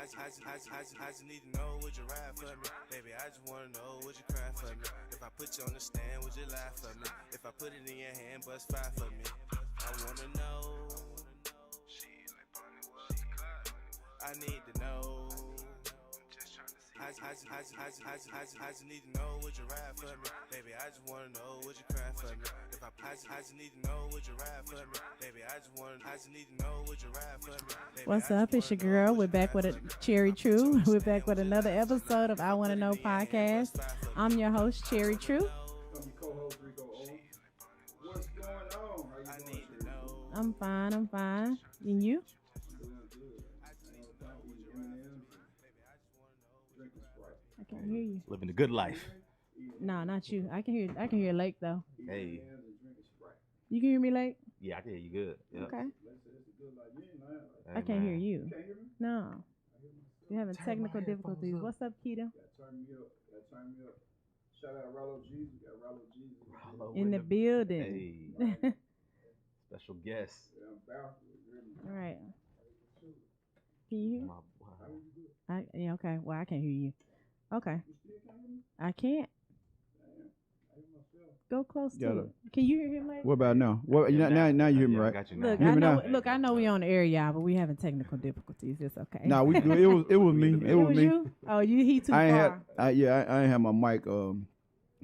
I just need to know, would you ride for me? Baby, I just wanna know, would you cry for me? If I put you on the stand, would you lie for me? If I put it in your hand, bust five for me. I wanna know. I need to know. I just need to know, would you ride for me? Baby, I just wanna know, would you cry for me? If I just need to know, would you ride for me? Baby, I just need to know, would you ride for me? Baby, What's up? It's your girl. We're back with a Cherry True. We're back with another episode of I Want to Know podcast. I'm your host, Cherry True. I'm your co-host, Rico O. What's going on? How you doing, Cherry? I'm fine. And you? Doing good. M&M's, drinking Sprite. I can't hear you. Living the good life. No, not you. I can hear Lake though. Hey. M&M's and drinking Sprite. You can hear me, Lake? Yeah, I can hear you good. Yep. Okay. Let's say it's a good life. You ain't lying. I can't hear you. You can't hear me? No. I hear myself. You're having Turn technical my headphones difficulties. up. What's up, Keita? Turn me up. Shout out Rollo Jesus. We got Rollo Jesus. Rollo In the building. Hey. Special guest. Yeah, I'm back. All right. Can you hear? My boy. Yeah, okay. Well, I can't hear you. Okay. You still can't hear me? I can't. Damn. I hear myself. Go close Got to it. it. Can you hear him, Lake? What about now? What now you hear me Yeah, I right? got you now. Look, Hear I me know. now? Look, I know we on the air, y'all, but we having technical difficulties. It's okay. Nah, we good. It was me. It was me. you. Oh, he too I ain't far. I ain't have my mic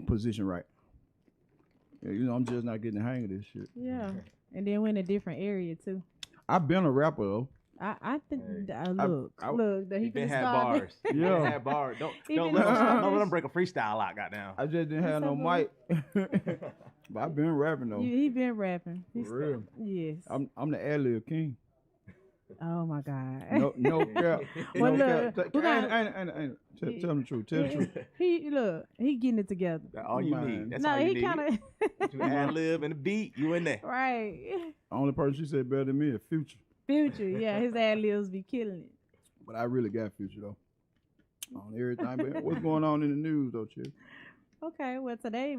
position right. Yeah, you know, I'm just not getting the hang of this shit. Yeah, and then we're in a different area too. I've been a rapper though. I think. Hey. Look, that he He been finna had start. bars. He Yeah. been had bars. Don't He don't been let him established. don't let him break a freestyle out. Goddamn. I just didn't have no What's mic. But I've been rapping though. He been rapping. He's For real. Yes. I'm the ad-lib king. Oh my God. No cap. Well, no look, cap. we got- Tell me the truth. Tell the truth. He getting it together. That's all you Man. need. That's No, all you he need. kind of You ad lib and the beat. You in there. right. Only person she said better than me is Future. Future, yeah, his ad libs be killing it. But I really got Future though. On everything. But what's going on in the news though, Chick? Okay, well today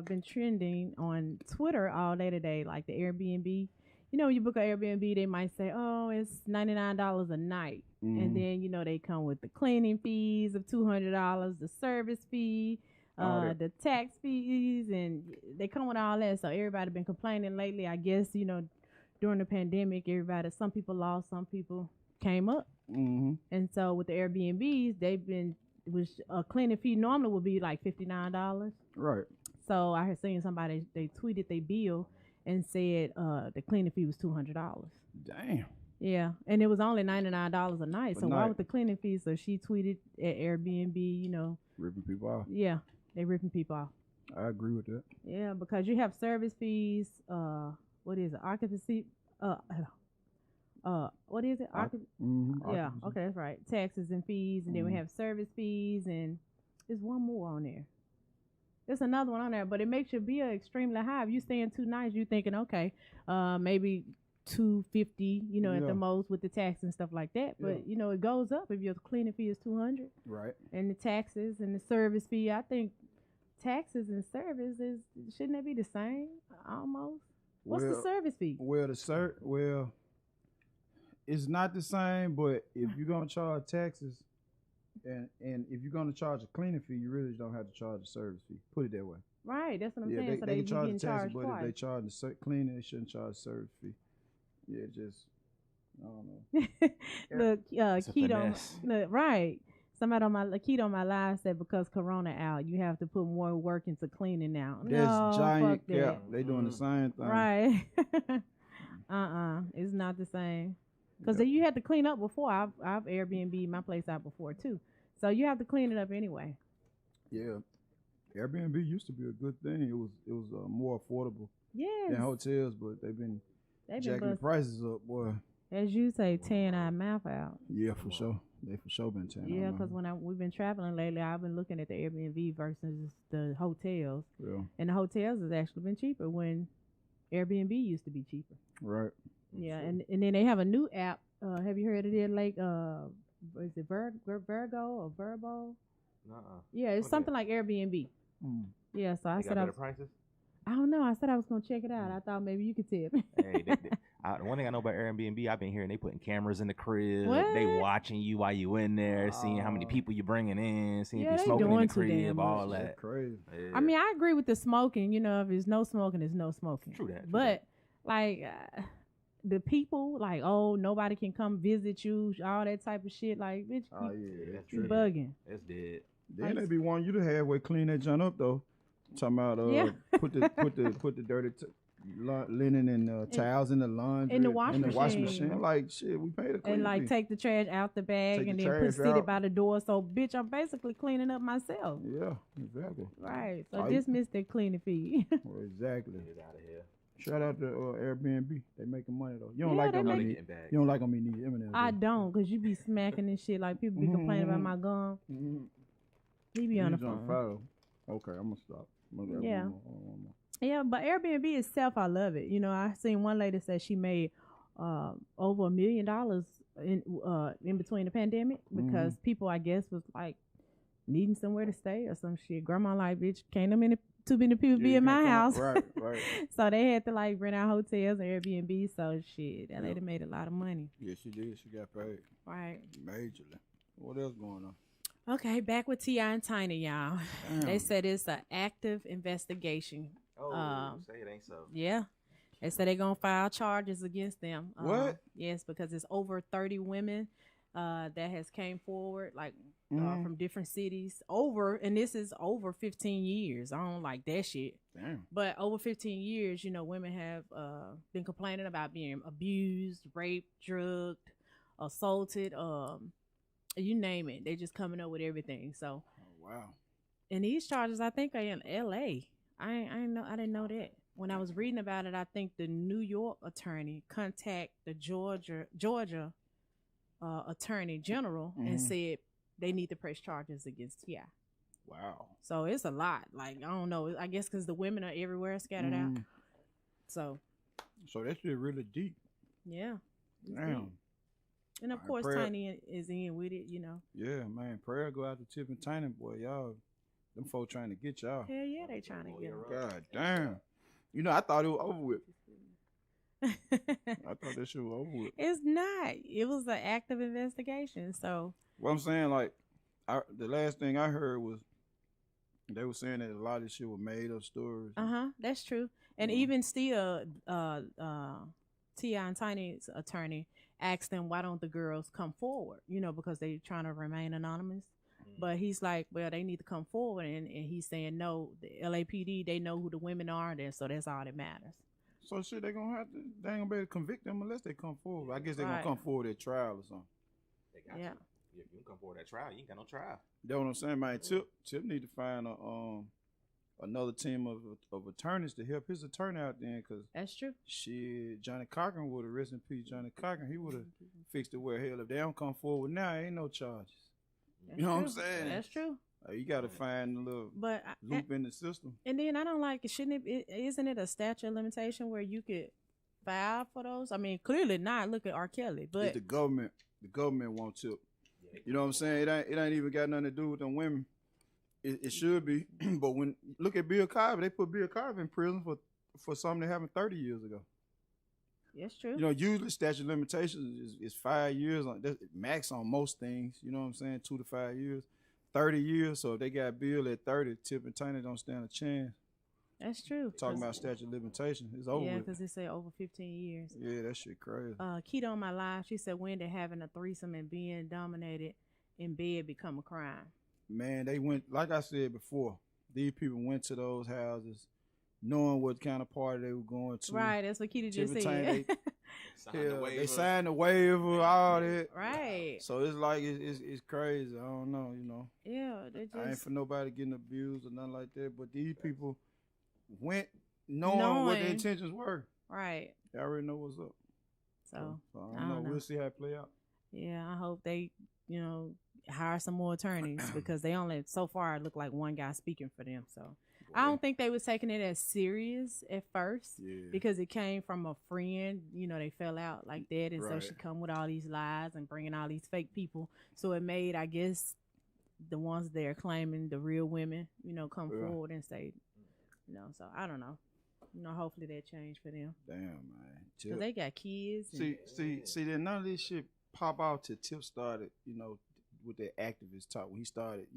been trending on Twitter all day today, like the Airbnb. You know, when you book an Airbnb, they might say, "Oh, it's $99 a night," and then you know they come with the cleaning fees of $200, the service fee, All that. the tax fees, and they come with all that. So everybody been complaining lately. I guess you know during the pandemic, some people lost, some people came up, Mm-hmm. and so with the Airbnbs, which a cleaning fee normally would be like $59. Right. So I had seen somebody, they tweeted their bill and said the cleaning fee was $200. Damn. Yeah, and it was only $99 a night. A So why night. would the cleaning fee? So she tweeted at Airbnb, you know, Ripping people off. yeah, they ripping people off. I agree with that. Yeah, because you have service fees, what is it, occupancy, what is it? Mm-hmm. Yeah, okay, that's right. Taxes and fees, and then we have service fees, and there's one more on there. There's another one on there, but it makes your bill extremely high. If you staying 2 nights, you're thinking, okay, maybe $250, you know, at Yeah. the most with the tax and stuff like that. But Yeah. you know, it goes up if your cleaning fee is $200, Right. and the taxes and the service fee. I think taxes and service shouldn't that be the same almost? What's the Well- service fee? Well, it's not the same, but if you're gonna charge taxes and if you're gonna charge a cleaning fee, you really don't have to charge a service fee. Put it that way. Right, that's what I'm Yeah, saying. they, So they you can charge getting the taxes, charged but if they twice. charge the cleaning, they shouldn't charge a service fee. Yeah, just I don't know. Look, It's a keto. finesse. Look, right. Somebody on my keto on my live said because Corona out, you have to put more work into cleaning now. That's No, giant fuck cap. that. They doing the same thing. Right. It's not the same. Because you had to clean up before. I've Airbnb my place out before too, so you have to clean it up anyway. Yeah. Airbnb used to be a good thing. It was more affordable Yes. than hotels, but they've been jacking the prices up, boy. as you say, tearing our mouth out. Yeah, for sure. They for sure been tearing. Yeah, our because mouth. we've been traveling lately, I've been looking at the Airbnb versus the hotels, Yeah. and the hotels has actually been cheaper when Airbnb used to be cheaper. Right. Yeah, and then they have a new app. Have you heard of it? Like, is it Virgo or Verbo? Nuh-uh. Yeah, it's What something like Airbnb. Mm. Yeah, so I They said got better prices. I don't know. I said I was gonna check it out. I thought maybe you could tell me. Hey, one thing I know about Airbnb, I've been hearing they putting cameras in the crib. What? They watching you while you in there, seeing how many people you bringing in, seeing Yeah, if you they smoking in doing the too damn crib, all much. that. That's crazy. Yeah. I mean, I agree with the smoking. You know, if there's no smoking, there's no smoking. True that. But like the people, like, oh, nobody can come visit you, all that type of shit. Like, bitch, Oh yeah, that's you true. bugging. That's dead. Then they be wanting you to halfway clean that joint up though. Talking about Yeah. put the dirty linen and towels in the laundry In the wash machine. machine. Like shit, we paid a clean And like fee. take the trash out the bag Take and the then put trash sit it out. by the door. So bitch, I'm basically cleaning up myself. Yeah, exactly. Right. So Oh, you- dismiss that cleaning fee. Well, exactly. Get out of here. Shout out to Airbnb. They making money though. You don't Yeah, like they them Know make- they eat. getting back. You don't like them eating these M&Ms. I don't, cause you be smacking and shit. Like people be complaining about my gum. Mm-hmm. He be on the phone. Okay, I'm gonna stop. Yeah. One more. Yeah, but Airbnb itself, I love it. You know, I seen one lady say she made over $1 million in between the pandemic because people, I guess, was like needing somewhere to stay or some shit. Grandma like, bitch, can't too many people be Yeah, in you my can't house. come- Right. So they had to like rent out hotels and Airbnb. So shit, that lady made a lot of money. Yeah, she did. She got paid Right. majorly. What else going on? Okay, back with T.I. and Taina, y'all. Damn. They said it's an active investigation. Oh, say it ain't so. Yeah. They said they're going to file charges against them. What? Yes, because it's over 30 women that has came forward, like from different cities. And this is over 15 years. I don't like that shit. Damn. But over 15 years, you know, women have been complaining about being abused, raped, drugged, assaulted, you name it. They just coming up with everything. So, Oh, wow. and these charges, I think, are in L.A. I didn't know that. When I was reading about it, I think the New York attorney contact the Georgia attorney general and said they need to press charges against T.I. Wow. So it's a lot. Like, I don't know. I guess because the women are everywhere scattered out. So, So that shit really deep. yeah. it's Damn. deep. And of Alright, course, prayer- Tiny is in with it, you know. Yeah, man. Prayer go out to Tip and Tiny, boy. Y'all, them folks trying to get y'all. Hell yeah, they trying to get them. God damn. You know, I thought it was over with. I thought that shit was over with. It's not. It was an active investigation. So What I'm saying, like, the last thing I heard was they were saying that a lot of this shit was made up stories. that's true. And even still, T.I. and Tiny's attorney asked them, why don't the girls come forward? You know, because they trying to remain anonymous. But he's like, well, they need to come forward. And he's saying, no, the LAPD, they know who the women are. So that's all that matters. So shit, they ain't gonna be able to convict them unless they come forward. I guess they Right. gonna come forward at trial or something. They got Yeah. you. If you come forward that trial, you ain't got no trial. That's what I'm saying, man. Tip need to find another team of attorneys to help his attorney out there, cause That's true. shit, Johnny Cochran would have, rest in peace, Johnny Cochran, he would have fixed it where hell if they don't come forward now, ain't no charges. That's You know what I'm true. saying? That's true. You got to find a little But loop in the system. and then I don't like it. Isn't it a statute of limitation where you could file for those? I mean, clearly not. Look at R. Kelly, It's but the government won't tip. You know what I'm saying? It ain't even got nothing to do with them women. It should be, but when look at Bill Cosby, they put Bill Cosby in prison for something that happened 30 years ago. that's true. You know, usually statute of limitations is 5 years on that's max on most things. You know what I'm saying? 2 to 5 years, 30 years. So if they got Bill at 30, Tip and Taina don't stand a chance. That's true. Talking about statute of limitations, it's over. Yeah, with. because they say over 15 years. Yeah, that shit crazy. Keto on my live, she said, when did having a threesome and being dominated in bed become a crime? Man, they went, like I said before, these people went to those houses knowing what kind of party they were going to. Right, that's what Keto just Tip and said. Taina, Sign the they waiver. signed the waiver, all that. Right. So it's like it's crazy. I don't know, you know. Yeah, they I ain't just for nobody getting abused or nothing like that. But these people went knowing what their Knowing. intentions were. right. They already know what's up. So I I don't know. don't know. We'll see how it play out. yeah, I hope they, hire some more attorneys because they only so far look like one guy speaking for them. So I don't think they was taking it as serious at first. Yeah. Because it came from a friend, they fell out like that, and so Right. she come with all these lies and bringing all these fake people. So it made, I guess, the ones they're claiming the real women, come Yeah. forward and say, So I don't know. hopefully that changed for them. Damn, man. Cause they got kids. See, then none of this shit pop out till Tip started, with that activist talk. When he started,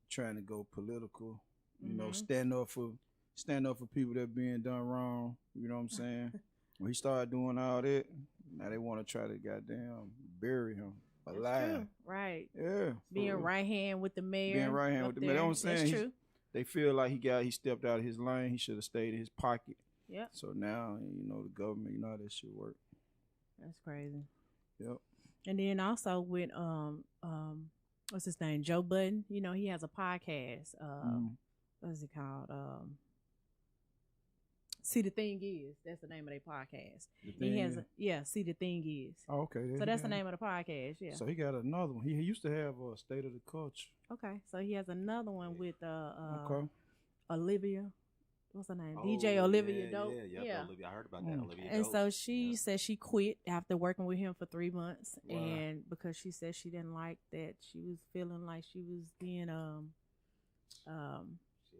trying to go political, stand up for people that being done wrong. You know what I'm saying? When he started doing all that, now they want to try to goddamn bury him alive. Right. Yeah. Being right hand with the mayor. Being right hand with the mayor. That's what I'm saying. That's true. They feel like he stepped out of his lane. He should have stayed in his pocket. Yep. So now, the government, how that shit work. That's crazy. Yep. And then also with what's his name? Joe Budden. He has a podcast. What is it called? See, the Thing Is. That's the name of their podcast. He has See, the Thing Is. Oh, okay. So that's the name of the podcast, yeah. So he got another one. He used to have a State of the Culture. Okay. So he has another one with Okay. Olivia. What's her name? DJ Olivia Dope. Yeah. Olivia. I heard about that. Olivia And Dope. so she said she quit after working with him for 3 months. Wow. And because she said she didn't like that, she was feeling like she was being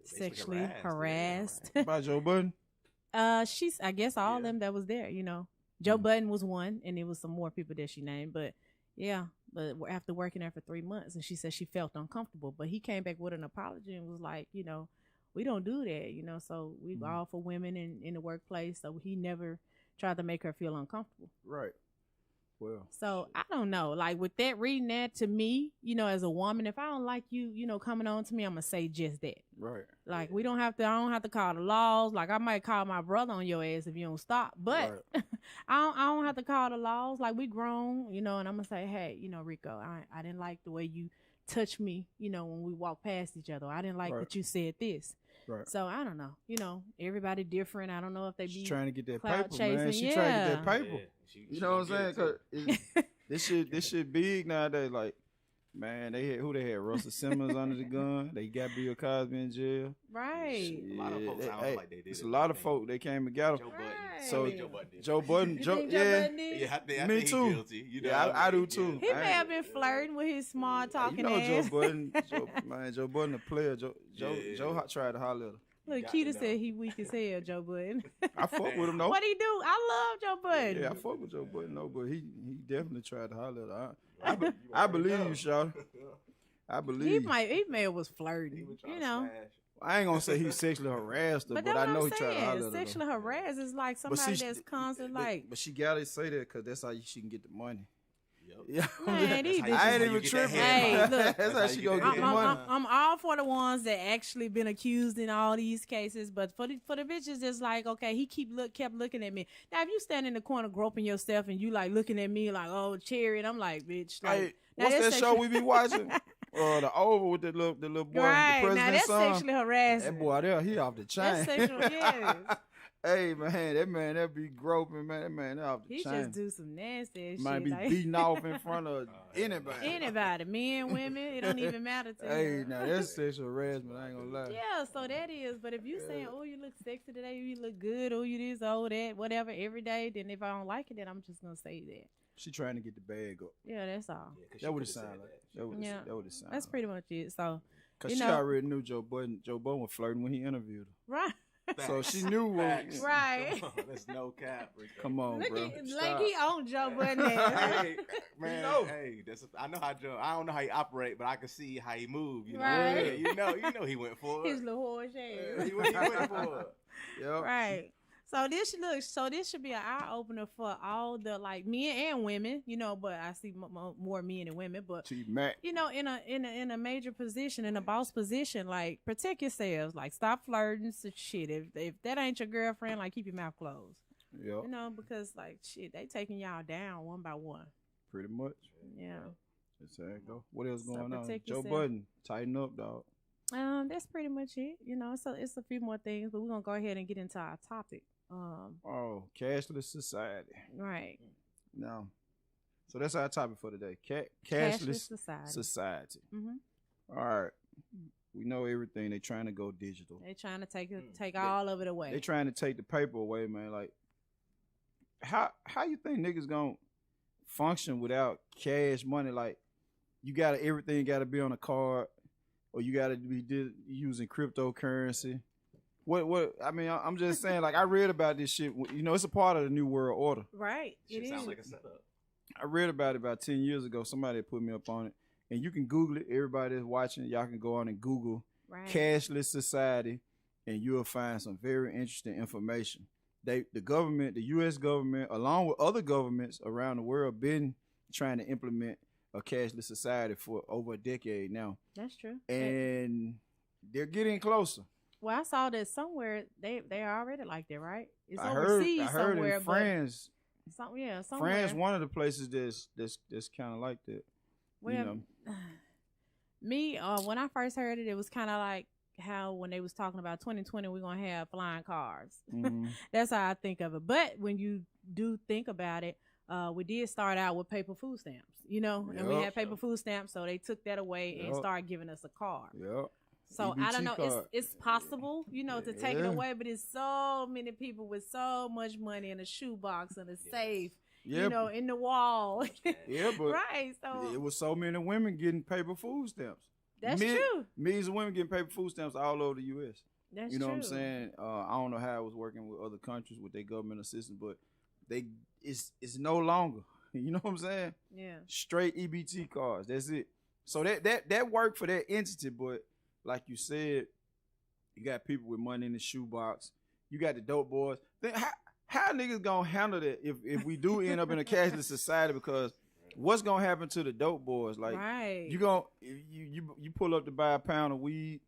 sexually harassed. By Joe Budden? I guess all of them that was there, Joe Budden was one, and there was some more people that she named, but after working there for 3 months, and she said she felt uncomfortable, but he came back with an apology and was like, we don't do that, so we all for women in the workplace, so he never tried to make her feel uncomfortable. Right. Well. So I don't know, like with that, reading that to me, as a woman, if I don't like you, coming on to me, I'm gonna say just that. Right. Like I don't have to call the laws. Like I might call my brother on your ass if you don't stop, but Right. I don't have to call the laws. Like we grown, and I'm gonna say, hey, Rico, I didn't like the way you touched me, when we walked past each other. I didn't like Right. that you said this. Right. So I don't know. Everybody different. I don't know if they She's be trying to get that clout paper, man. chasing. She trying to get that paper. Yeah, she You know what I'm saying? gonna get it, 'Cause this shit big nowadays. Like, man, they had Russell Simmons under the gun. They got Bill Cosby in jail. right. Shit, A lot of folks sound like they did it's it. a lot of folk they came and got him. Joe Budden. So Right. Joe Budden did. Joe Budden, You think Joe Budden did? Yeah, I think Me he too. guilty. I do too. He may have been flirting with his small talking Joe ass. Budden, Joe Budden a player. Joe tried to holler at her. Look, got Keita to know. said he weak as hell, Joe Budden. I fuck with him though. What he do? I love Joe Budden. Yeah, I fuck with Joe Budden though, but he definitely tried to holler at her. I believe you, Shawty. I believe. He may have was flirting, I ain't gonna say he sexually harassed her, But but that's I know what he I'm tried to saying. holler at her. Sexually harassed is like But somebody see, that's constant, like, but she gotta say that because that's how she can get the money. Yep. Yeah, Man, these bitches- I ain't That's how even you get that tripping. Hey, head look. That's how she gonna get the I'm, money. I'm all for the ones that actually been accused in all these cases, but for the bitches, it's like, okay, he kept looking at me. Now, if you stand in the corner groping yourself and you like looking at me like, oh, cherry, and I'm like, bitch, like, Hey, now what's that's that show we be watching? The Oval with the little boy, right? the Now president's that's son. sexually harassment. That boy there, he off the chain. That's sexual, yes. Hey man, that be groping, man. That man, that off the He chain. just do some nasty ass Might shit. be Like, beating off in front of anybody. anybody, men, women, it don't even matter to Hey, him. now that's sexual harassment. I ain't gonna lie. Yeah, so that is. But if you saying, oh, you look sexy today, you look good, oh, you this, oh, that, whatever, every day, then if I don't like it, then I'm just gonna say that. She trying to get the bag up. Yeah, that's all. That would it sound like. That would Yeah. it sound. That's pretty much it. So, Cause you she know. already knew Joe Budden was flirting when he interviewed her. right. So she knew what. Facts. Right. Come on, that's no cap. Rico. Come on, Look bro. at, Stop. like he on Joe Budden. ass. Hey, man, hey, I know how Joe. I don't know how he operate, but I can see how he move. You know, Right. Yeah, you know he went for it. His little horse Yeah, ass. he went for it. Yep. Right. So this should be an eye opener for all the like men and women, but I see more men than women. But T-Mac. in a major position, in a boss position, like protect yourselves, like stop flirting, so shit. If that ain't your girlfriend, like keep your mouth closed. Yep. Because like shit, they taking y'all down one by one. Pretty much. Yeah. That's how it go. What else So going on? protect Joe yourself. Budden, tighten up, dog. That's pretty much it. So it's a few more things, but we're gonna go ahead and get into our topic. Cashless Society. Right. Now, so that's our topic for today. Cashless Cashless society. Mm-hmm. All right. We know everything. They trying to go digital. They trying to take all of it away. They trying to take the paper away, man. Like, how you think niggas gonna function without cash money? Like, everything gotta be on a card, or you gotta be using cryptocurrency. What I mean, I'm just saying, like I read about this shit. You know, it's a part of the New World Order. Right. Shit It sounds is. like a setup. I read about it about 10 years ago. Somebody put me up on it. And you can Google it. Everybody that's watching, y'all can go on and Google Right. Cashless Society, and you'll find some very interesting information. The government, the U.S. government, along with other governments around the world, been trying to implement a cashless society for over a decade now. That's true. And they're getting closer. Well, I saw that somewhere they are already like that, right? It's I overseas heard somewhere, in France. somewhere. France, one of the places that's kind of like that. Well, you know. me, when I first heard it, it was kind of like how when they was talking about 2020, we're gonna have flying cars. Mhm. That's how I think of it. But when you do think about it, we did start out with paper food stamps, and we Yup. had paper food stamps, so they took that away and Yup. started giving us a card. Yep. So I EBT don't know. card. It's possible, to take it Yeah. away, but it's so many people with so much money in a shoebox and a safe, Yeah. in the wall. Yeah, but Right. So it was so many women getting paper food stamps. that's true. Millions of women getting paper food stamps all over the U.S. That's You know true. what I'm saying? I don't know how it was working with other countries with their government assistance, but it's no longer. You know what I'm saying? Yeah. Straight EBT cards. That's it. So that worked for that entity, but like you said, you got people with money in the shoebox. You got the dope boys. Then how niggas gonna handle that if we do end up in a cashless society? Because what's gonna happen to the dope boys? Like Right. you pull up to buy a pound of weed.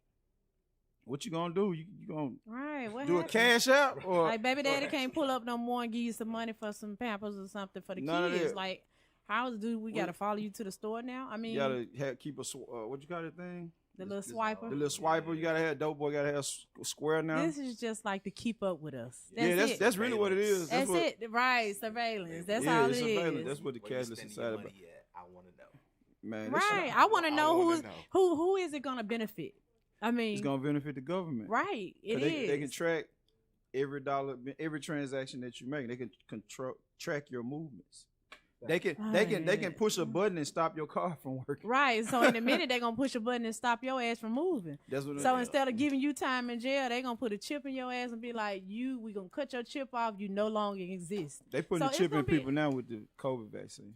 What you gonna do? You gonna Right. What do a happened? cash out or Like baby daddy can't pull up no more and give you some money for some Pampers or something for the None of kids. that. Like, how do we gotta follow you to the store now? I mean, you gotta keep a what you call that thing? the little swiper. The little swiper. You gotta have dope boy. Gotta have square now. This is just like to keep up with us. That's Yeah, it. that's really what it is. That's what, it. Right. Surveillance. That's yeah, all it's it surveillance. is. That's what the Where you cashless spending your society. money at? I want to know. Man, this Right. shit- I want to I know wanna know. who is it gonna benefit? I mean, it's gonna benefit the government. right. It 'Cause is. they can track every dollar, every transaction that you make. They can track your movements. They can push a button and stop your car from working. Right. So in a minute they're gonna push a button and stop your ass from moving. That's what. So instead of giving you time in jail, they're gonna put a chip in your ass and be like, we gonna cut your chip off, you no longer exist. they putting so the it's chip in gonna be- people now with the COVID vaccine.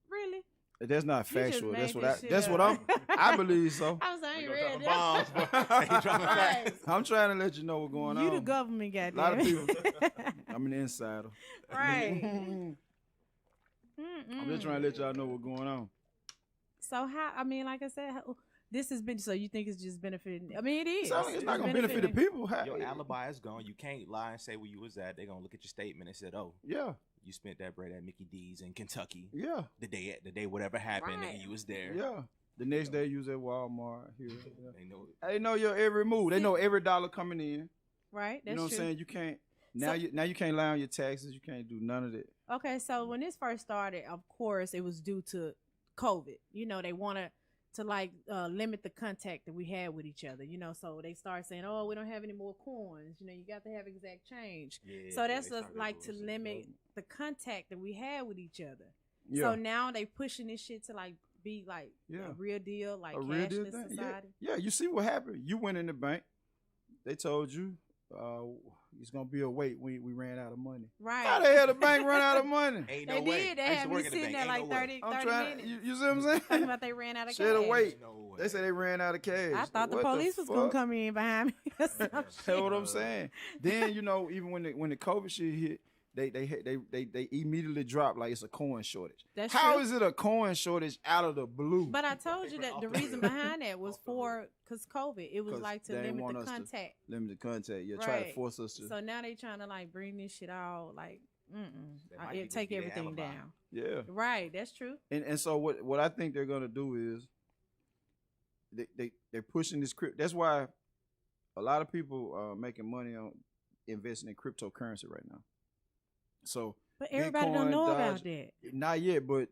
Really? That's not You just factual. made That's what this shit that's what up. I believe so. I was like, I ain't We read gonna drop that. bombs, boy. You dropping Right. facts. I'm trying to let you know what's going You on. the government, A goddamn. lot of people. I'm an insider. Right. I'm just trying to let y'all know what's going on. So how? I mean, like I said, this has been. So you think it's just benefiting? I mean, it is. So it's not gonna benefit the people. How- Your alibi is gone. You can't lie and say where you was at. They're gonna look at your statement and said, "Oh, Yeah, you spent that bread at Mickey D's in Kentucky yeah, the day whatever happened, Right. and you was there." yeah. The next day you was at Walmart. Here, yeah. They know. They know your every move. They know every dollar coming in. Right. That's You know what true. I'm saying? You can't now. You can't lie on your taxes. You can't do none of that. Okay, so when this first started, of course, it was due to COVID. They wanted to limit the contact that we had with each other. So they started saying, "Oh, we don't have any more coins. You got to have exact change." Yeah, So that's they just started like to bullshitting. limit the contact that we had with each other. Yeah, So now they pushing this shit to be Yeah. a real deal, like a real deal cashless thing. society. Yeah, you see what happened? You went in the bank. They told you it's gonna be a wait. We ran out of money. Right. How the hell the bank run out of money? Ain't They no way. did. They I used had to me work in the sitting bank. there Ain't like no way. 30, I'm 30 trying. minutes. You see what I'm saying? Talking about they ran out of Should've cash. wait. No way. They said they ran out of cash. I thought the What police was gonna fuck? come in behind me. Or some That's shit. what I'm saying. Then even when the COVID shit hit, they immediately dropped like it's a coin shortage. That's How true. is it a coin shortage out of the blue? But I told you that the reason behind that was because COVID. It was 'Cause like to they ain't limit want the us to- contact. Limited contact. Yeah, try to Right. force us to. So now they trying to bring this shit all That might it be take just their everything alibi. down. Yeah. Right, that's true. And so what I think they're gonna do is they're pushing this crypto. That's why a lot of people are making money on investing in cryptocurrency right now. So But everybody don't Bitcoin, know Dodge, about that. not yet, but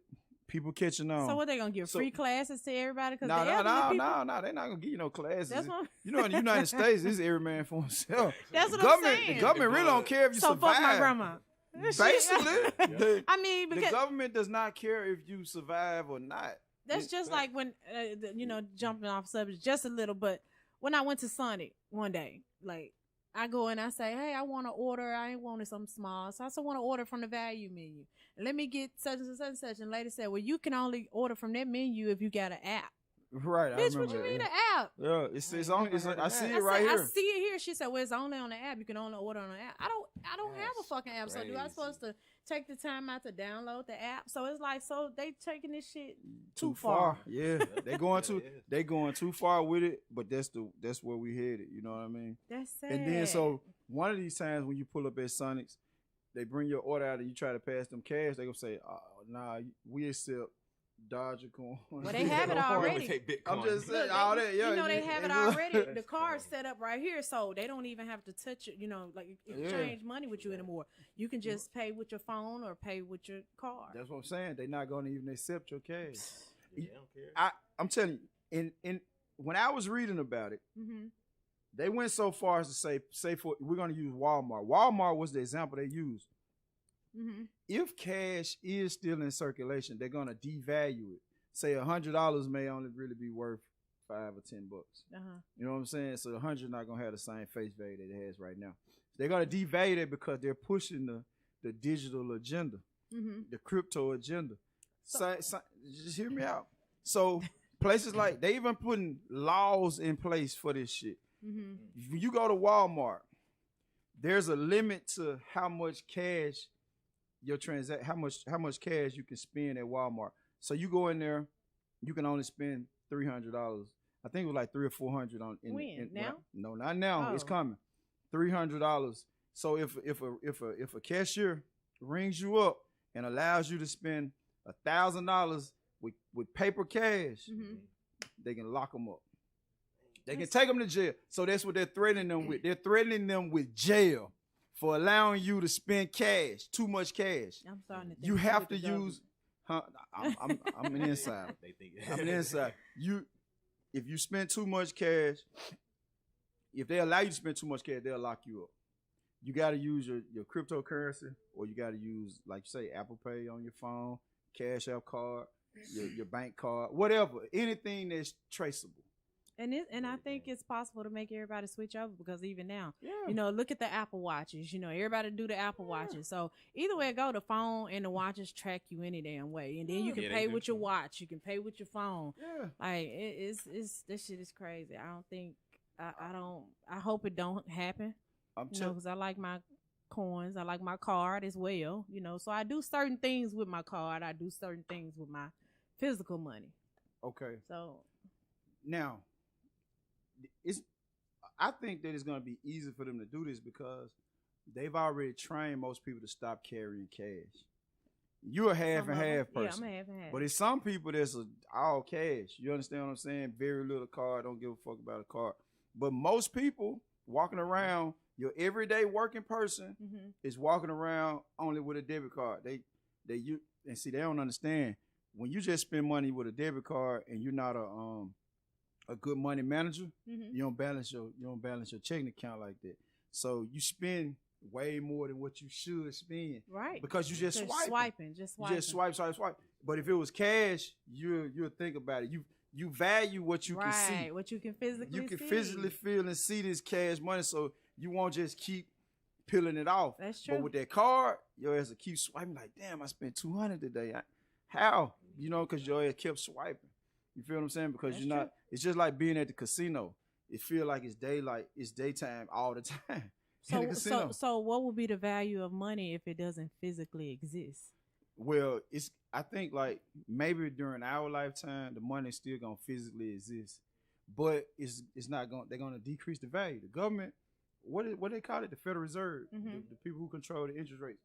people catching on. So what they gonna give so- free classes to everybody? Because No, the elderly people. they're not gonna give you no classes. That's what. You know, in the United States, this is every man for himself. That's the what I'm government, saying. The government really don't care if you So survive. fuck my grandma. Basically, I mean, the because government does not care if you survive or not. that's just like when jumping off subject just a little, but when I went to Sonic one day, like I go and I say, hey, I want to order. I ain't wanting something small. So I still want to order from the value menu. And let me get such and such and such. And lady said, well, you can only order from that menu if you got an app. Right, I Bitch, remember what you that, mean yeah. an app? Yeah, it's on. I see it I right said, here. I see it here. She said, well, it's only on the app. You can only order on the app. I don't have a fucking app. So do I supposed to take the time out to download the app? So it's like, so they taking this shit too far. Yeah, they going too far with it. But that's where we headed. You know what I mean? That's sad. And then so one of these times when you pull up at Sonic's, they bring your order out and you try to pass them cash. They gonna say, nah, we accept Dogecoin. Well, they have it already. I'm just saying Look, all that. Yeah, you know they have it already. The card's set up right here, so they don't even have to touch it. You know, like exchange money with you anymore. You can just pay with your phone or pay with your card. That's what I'm saying. They're not gonna even accept your cash. Yeah, I don't care. I'm telling you, in when I was reading about it, Mm-hmm. they went so far as to say for we're gonna use Walmart. Walmart was the example they used. Mm-hmm. If cash is still in circulation, they're gonna devalue it. Say $100 may only really be worth $5 or $10. You know what I'm saying? So the 100 not gonna have the same face value that it has right now. They're gonna devalue it because they're pushing the digital agenda, the crypto agenda. So, just hear me out. So places like they even putting laws in place for this shit. When you go to Walmart, there's a limit to how much cash how much cash you can spend at Walmart. So you go in there, you can only spend $300. I think it was like $300 or $400 on. Now? No, not now. It's coming. $300. So if a cashier rings you up and allows you to spend $1,000 with paper cash, they can lock them up. They can take them to jail. So that's what they're threatening them with. They're threatening them with jail for allowing you to spend cash, too much cash. I'm starting to think you have to use. I'm an insider. I'm an insider. If you spend too much cash, if they allow you to spend too much cash, they'll lock you up. You got to use your cryptocurrency, or you got to use, like you say, Apple Pay on your phone, Cash App card, your bank card, whatever, anything that's traceable. And I think it's possible to make everybody switch over because even now, Yeah. you know, look at the Apple Watches. You know, everybody do the Apple Watches. So either way it go, the phone and the watches track you any damn way. And then you can pay with your watch. You can pay with your phone. Yeah. Like it's this shit is crazy. I don't think I hope it don't happen. Because I like my coins. I like my card as well. You know, so I do certain things with my card. I do certain things with my physical money. Okay. So now, I think that it's going to be easy for them to do this because they've already trained most people to stop carrying cash. You're a half and half person. Yeah, I'm a half and half. But it's some people that's all cash. You understand what I'm saying? Very little card. Don't give a fuck about a card. But most people walking around, your everyday working person is walking around only with a debit card. They don't understand. When you just spend money with a debit card and you're not a good money manager, you don't balance your checking account like that. So you spend way more than what you should spend, right? Because you just swiping. You just swipe. But if it was cash, you'll think about it. You value what you can see, what you can physically see. You can physically feel and see this cash money, so you won't just keep peeling it off. That's true. But with that card, your ass will keep swiping like, damn, I spent $200 today. How? You know, because your ass kept swiping. You feel what I'm saying? Because That's you're not. true. It's just like being at the casino. It feel like it's daylight. It's daytime all the time. in the casino. So what would be the value of money if it doesn't physically exist? Well, I think like maybe during our lifetime, the money still gonna physically exist, but it's not gonna. They're gonna decrease the value. The government, what they call it, the Federal Reserve, the people who control the interest rates,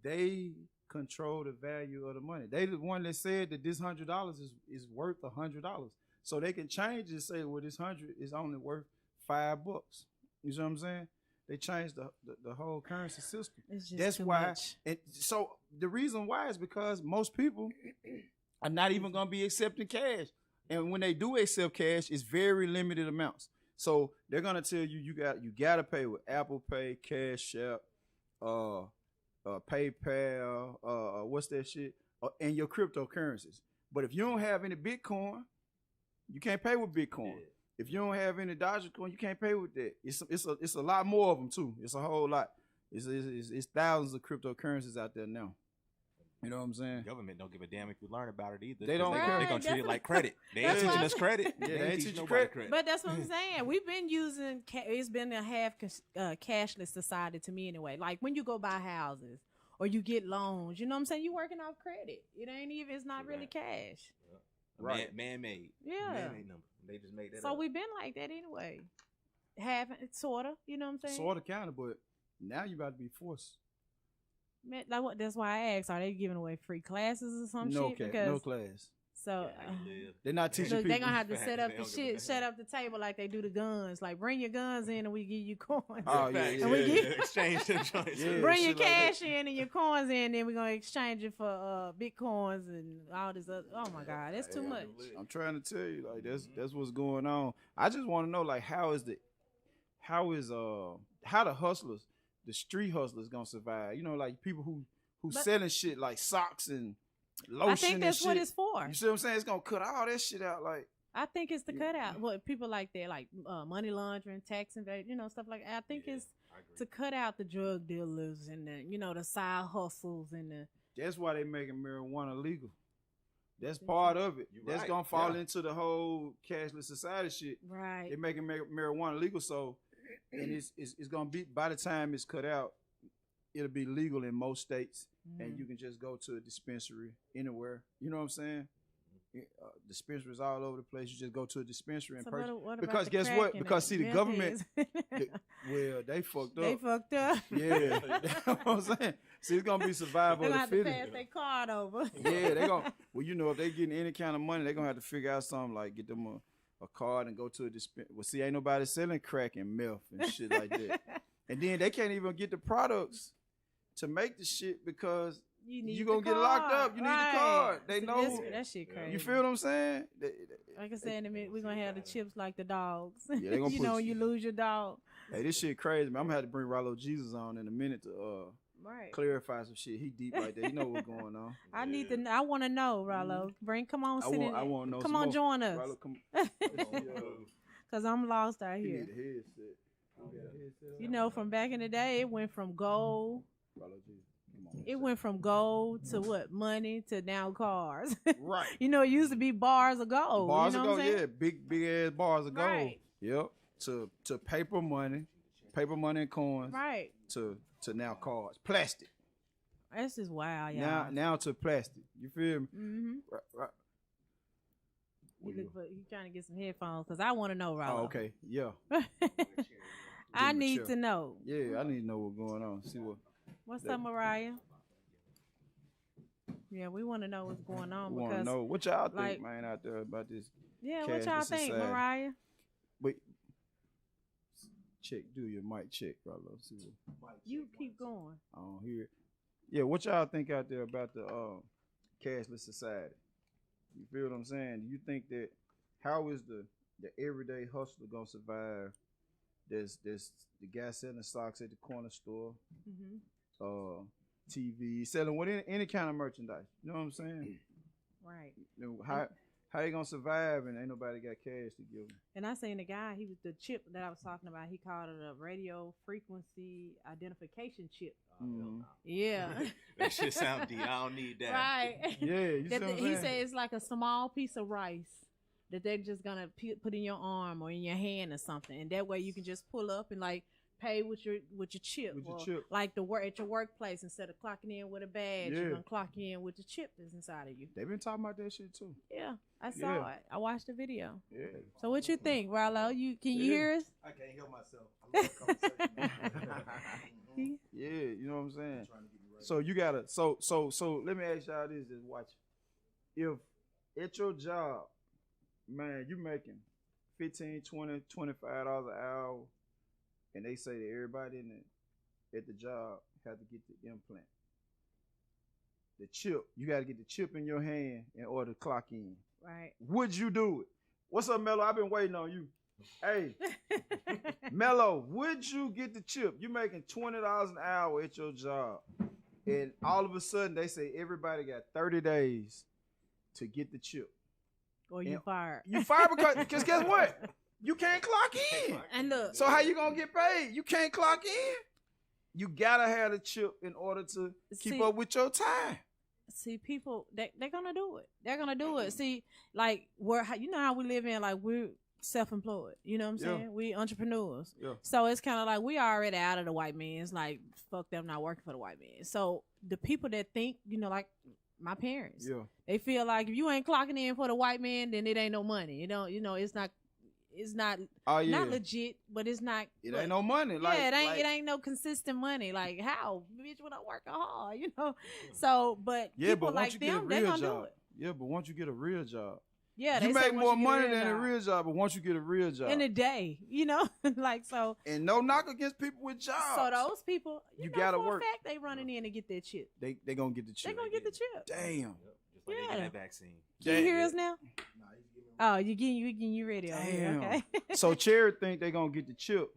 they control the value of the money. They the one that said that this $100 is worth $100, so they can change it and say, well, this 100 is only worth $5. You see what I'm saying? They changed the whole currency system. That's why. Much. And so the reason why is because most people are not even going to be accepting cash. And when they do accept cash, it's very limited amounts. So they're going to tell you you got to pay with Apple Pay, Cash App, PayPal, what's that shit, and your cryptocurrencies. But if you don't have any Bitcoin, you can't pay with Bitcoin. If you don't have any Dogecoin, you can't pay with that. It's a lot more of them too. It's a whole lot. It's thousands of cryptocurrencies out there now. You know what I'm saying? Government don't give a damn if you learn about it either. They don't They're care. gonna treat it like credit. They ain't That's teaching what us credit. Yeah, they they ain't ain't teaching teaching nobody credit. But that's what I'm saying. We've been using, it's been a half cashless society to me anyway. Like when you go buy houses or you get loans, you know what I'm saying? You're working off credit. It's not really cash. Right. Man-made. Yeah. Man-made number. They just made that So up. we've been like that anyway. Sort of, you know what I'm saying? Sort of, kind of, but now you about to be forced. Man, like what? That's why I asked. Are they giving away free classes or some No shit? class. No class. So They're not teaching look, people. they're gonna have to set up They the don't give a shit, set up the table like they do the guns. Like bring your guns in and we give you coins. Oh, yeah, Facts. yeah, And we yeah. get- Exchange them joints. Yeah. Bring your shit like that. cash in and your coins in, then we're gonna exchange it for Bitcoins and all this other. Oh my God, that's too much. I'm trying to tell you, like that's what's going on. I just want to know, like, how the hustlers, the street hustlers, gonna survive? You know, like people who But- selling shit like socks and lotion. I think that's and what shit. it's for. You see what I'm saying? It's gonna cut all that shit out. Like, I think it's the cutout. What people like that, like money laundering, tax evasion, stuff like that. I think it's to cut out the drug dealers and the side hustles and the. that's why they making marijuana legal. That's part of it. You're That's right, gonna fall yeah. into the whole cashless society shit. Right. They're making marijuana legal, so and it's gonna be, by the time it's cut out, it'll be legal in most states, and you can just go to a dispensary anywhere. You know what I'm saying? Dispensaries all over the place. You just go to a dispensary and So purchase. what about Because the guess crack what? in Because it? see, the Meth government, is- well, they fucked up. they fucked up. Yeah, that's what I'm saying. See, it's gonna be survival They're of gonna the have to fittest. pass their card over. Yeah, they gonna. Well, if they getting any kind of money, they gonna have to figure out something like get them a card and go to a dispensary. Well, see, ain't nobody selling crack and meth and shit like that. And then they can't even get the products to make the shit because you gonna get locked up. You need the card. They know. that shit crazy. You feel what I'm saying? Like I said, in a minute, we're gonna have the chips like the dogs. Yeah, they gonna you put know, when you lose your dog. Hey, this shit crazy, man. I'm gonna have to bring Rollo Jesus on in a minute to Right. clarify some shit. He deep like that. You know what's going on. I want to know, Rollo. Come on, sit in. I want to know. Come some on, more. join us. Rollo, come. Cause I'm lost out He here. need the headset. You know, from back in the day, it went from gold. Rollo Jesus. Come on. It went from gold to what? Money to now cars. Right. It used to be bars of gold. Bars you know of what gold, I'm saying? yeah, big ass bars of gold. Right. Yep. To paper money and coins. Right. To now cards, plastic. That's just wild, y'all. Now to plastic. You feel me? Mm-hmm. Right. He's trying to get some headphones because I want to know, Rollo. Oh, okay. Yeah. I him a need chair. to know. Yeah, I need to know what's going on. See what What's up, Mariah? Yeah, we want to know what's going on we want to because. know. What y'all think, like- man, out there about this? Yeah, what y'all cashless think, society. Mariah? Wait. Do your mic check, Rollo. See what You keep going. I don't hear it. Yeah, what y'all think out there about the cashless society? You feel what I'm saying? Do you think that how is the everyday hustler gonna survive? There's the guy selling socks at the corner store, Mm-hmm. TV, selling any kind of merchandise. You know what I'm saying? Right. You know, how they gonna survive and ain't nobody got cash to give them? And I seen the guy, he was the chip that I was talking about. He called it a radio frequency identification chip. Mhm. Yeah. That shit sound deep. I don't need that. Right. Yeah, you see That what I'm he saying? said it's like a small piece of rice that they're just gonna put in your arm or in your hand or something, and that way you can just pull up and like pay with your chip. With your or chip. Like at your workplace, instead of clocking in with a badge, Yeah. you're gonna clock in with the chip that's inside of you. They've been talking about that shit too. Yeah, I saw Yeah. it. I watched the video. Yeah. So what you think, Rollo? Can you Yeah. hear us? I can't help myself. I love conversation. Yeah, you know what I'm saying? So you gotta so let me ask y'all this, just watch. If at your job, man, you making $15, $20, $25 an hour, and they say that everybody at the job have to get the implant. The chip, you gotta get the chip in your hand in order to clock in. Right. Would you do it? What's up, Mello? I've been waiting on you. Hey, Mello, would you get the chip? You making $20 an hour at your job, and all of a sudden they say everybody got 30 days to get the chip. Or you And fired. You fired because guess what? You can't clock in. And look, So how you gonna get paid? You can't clock in. You gotta have the chip in order to keep up with your time. see, people they're gonna do it. They're gonna do it. See, like you know how we live in, like we're self-employed. You know what I'm saying? We entrepreneurs. Yeah. So it's kind of like we already out of the white man. It's like fuck them not working for the white man. So the people that think, you know, like my parents, they feel like if you ain't clocking in for the white man, then it ain't no money. You know, it's not not legit, but it's not. It ain't no money. Like, it ain't no consistent money. Like how, bitch, when I work hard, you know. So, but people but like them, they gonna do it. Yeah, but once you get a real job, yeah, you they make more money than a real job. But once you get a real job, in a day, you know, like so. And no knock against people with jobs. So those people, you know, gotta for work. a fact, they running in to get that chip. They gonna get the chip. They gonna get the chip. Damn. Just like they get that vaccine. Can you hear us now? Oh, you getting you ready? Damn. Okay. So Cherry think they gonna get the chip.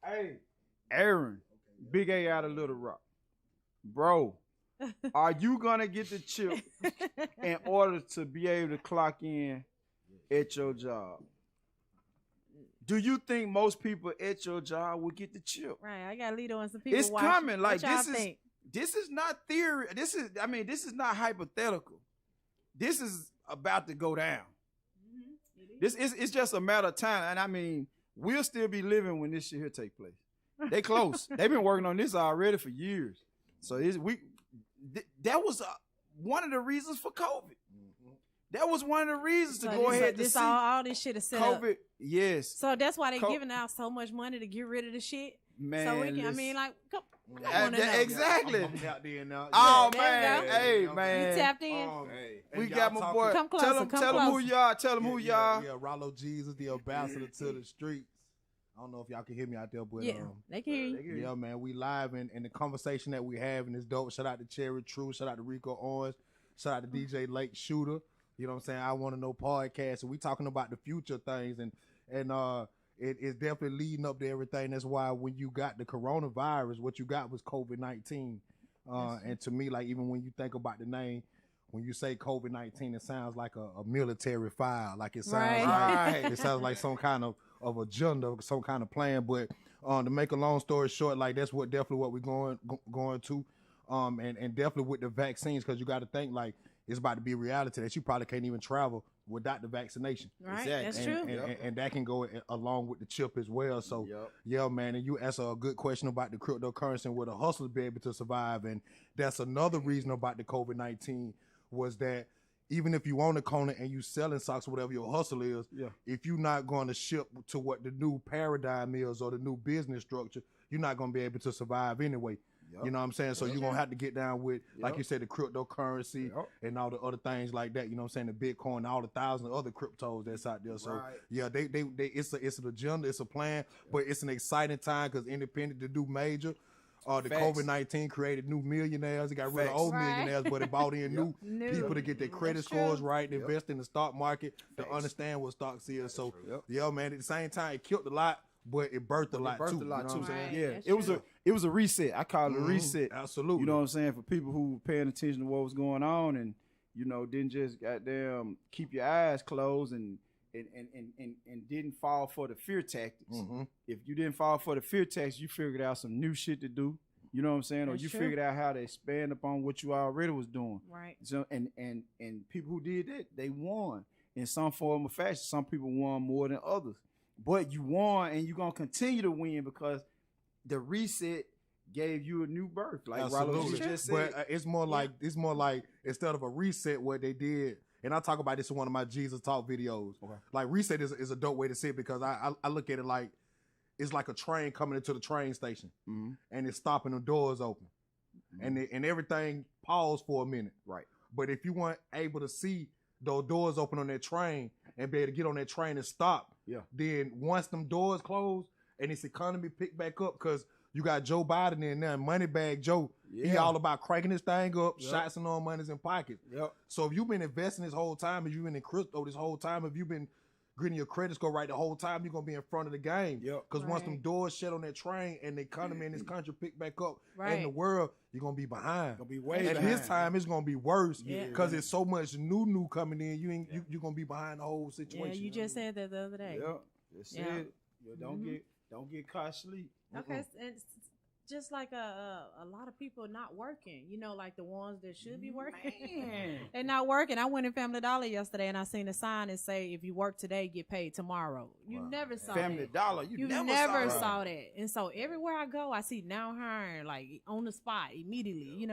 Hey, Aaron, Big A out of Little Rock, bro. Are you gonna get the chip in order to be able to clock in at your job? Do you think most people at your job will get the chip? Right, I got Lito and some people. It's watching. coming. Like What this is not theory. This is not hypothetical. This is about to go down. It's just a matter of time. And I mean, we'll still be living when this shit here take place. They close. They've been working on this already for years. So that was one of the reasons for COVID. That was one of the reasons to go ahead to see all this shit is set COVID. up. Yes. So that's why they're giving out so much money to get rid of the shit. Man, so we can, I mean, like, come on exactly. I'm out there now. Oh There man, you go. hey man, You tapped in. we got my boy. Come closer, tell them who y'all. Tell them who y'all. Yeah, Rollo Jesus, the ambassador to the streets. I don't know if y'all can hear me out there, but Yeah, they can hear you. yeah, man, we live and the conversation that we having is dope. Shout out to Cherry True, shout out to Rico Orange, shout out to DJ Lake Shooter. You know what I'm saying? I Want to Know podcast. And we talking about the future things and it's definitely leading up to everything. That's why when you got the coronavirus, what you got was COVID-19. And to me, like even when you think about the name, when you say COVID-19, it sounds like a military file. Like it sounds like it sounds like some kind of agenda, some kind of plan. But to make a long story short, like that's definitely what we're going to. And definitely with the vaccines, because you got to think like it's about to be a reality that you probably can't even travel without the vaccination. Right, that's true. And that can go along with the chip as well. So, yeah, man, and you asked a good question about the cryptocurrency and will the hustlers be able to survive. And that's another reason about the COVID-19 was that even if you own a corner and you selling socks or whatever your hustle is, if you're not going to ship to what the new paradigm is or the new business structure, you're not going to be able to survive anyway. You know what I'm saying? So you're going to have to get down with, like you said, the cryptocurrency and all the other things like that. You know what I'm saying? The Bitcoin and all the thousands of other cryptos that's out there. So, yeah, they it's an agenda, it's a plan, but it's an exciting time because independent to do major. The COVID-19 created new millionaires. It got rid of old millionaires, but it brought in new people to get their credit scores right, to invest in the stock market, to understand what stocks is. So, yeah, man, at the same time, it killed a lot. But it birthed a lot too. Right, it was a reset. I call it a reset. Absolutely. You know what I'm saying? For people who were paying attention to what was going on and, you know, didn't just goddamn keep your eyes closed and didn't fall for the fear tactics. If you didn't fall for the fear tactics, you figured out some new shit to do. You know what I'm saying? That's or you true. figured out how to expand upon what you already was doing. Right. So and people who did that, they won in some form or fashion. Some people won more than others. But you won, and you're gonna continue to win because the reset gave you a new birth, like Rollo just said. But it's more like instead of a reset, what they did, and I talk about this in one of my Jesus Talk videos. Like reset is a dope way to say it because I look at it like it's like a train coming into the train station, and it's stopping the doors open, and everything paused for a minute. Right. But if you weren't able to see those doors open on that train and be able to get on that train and stop. Then once them doors close and this economy pick back up, because you got Joe Biden in there, Moneybag Joe. He all about cranking this thing up, shots and all monies in pockets. So if you've been investing this whole time, if you've been in crypto this whole time, if you've been getting your credit score right the whole time, you're gonna be in front of the game. Because once them doors shut on that train and the economy in this country pick back up in the world, you're gonna be behind. Gonna be way and behind. this time it's gonna be worse because it's so much new coming in. You're gonna be behind the whole situation. Yeah, you just said that the other day. That's Yeah. it. Yeah, don't get caught asleep. Okay, and it's just like a lot of people not working, like the ones that should be working. Man. They're not working. I went in Family Dollar yesterday and I seen a sign that say, if you work today, get paid tomorrow. You never saw Family that. Dollar. You never never saw saw that. And so everywhere I go, I see now hiring, like on the spot immediately,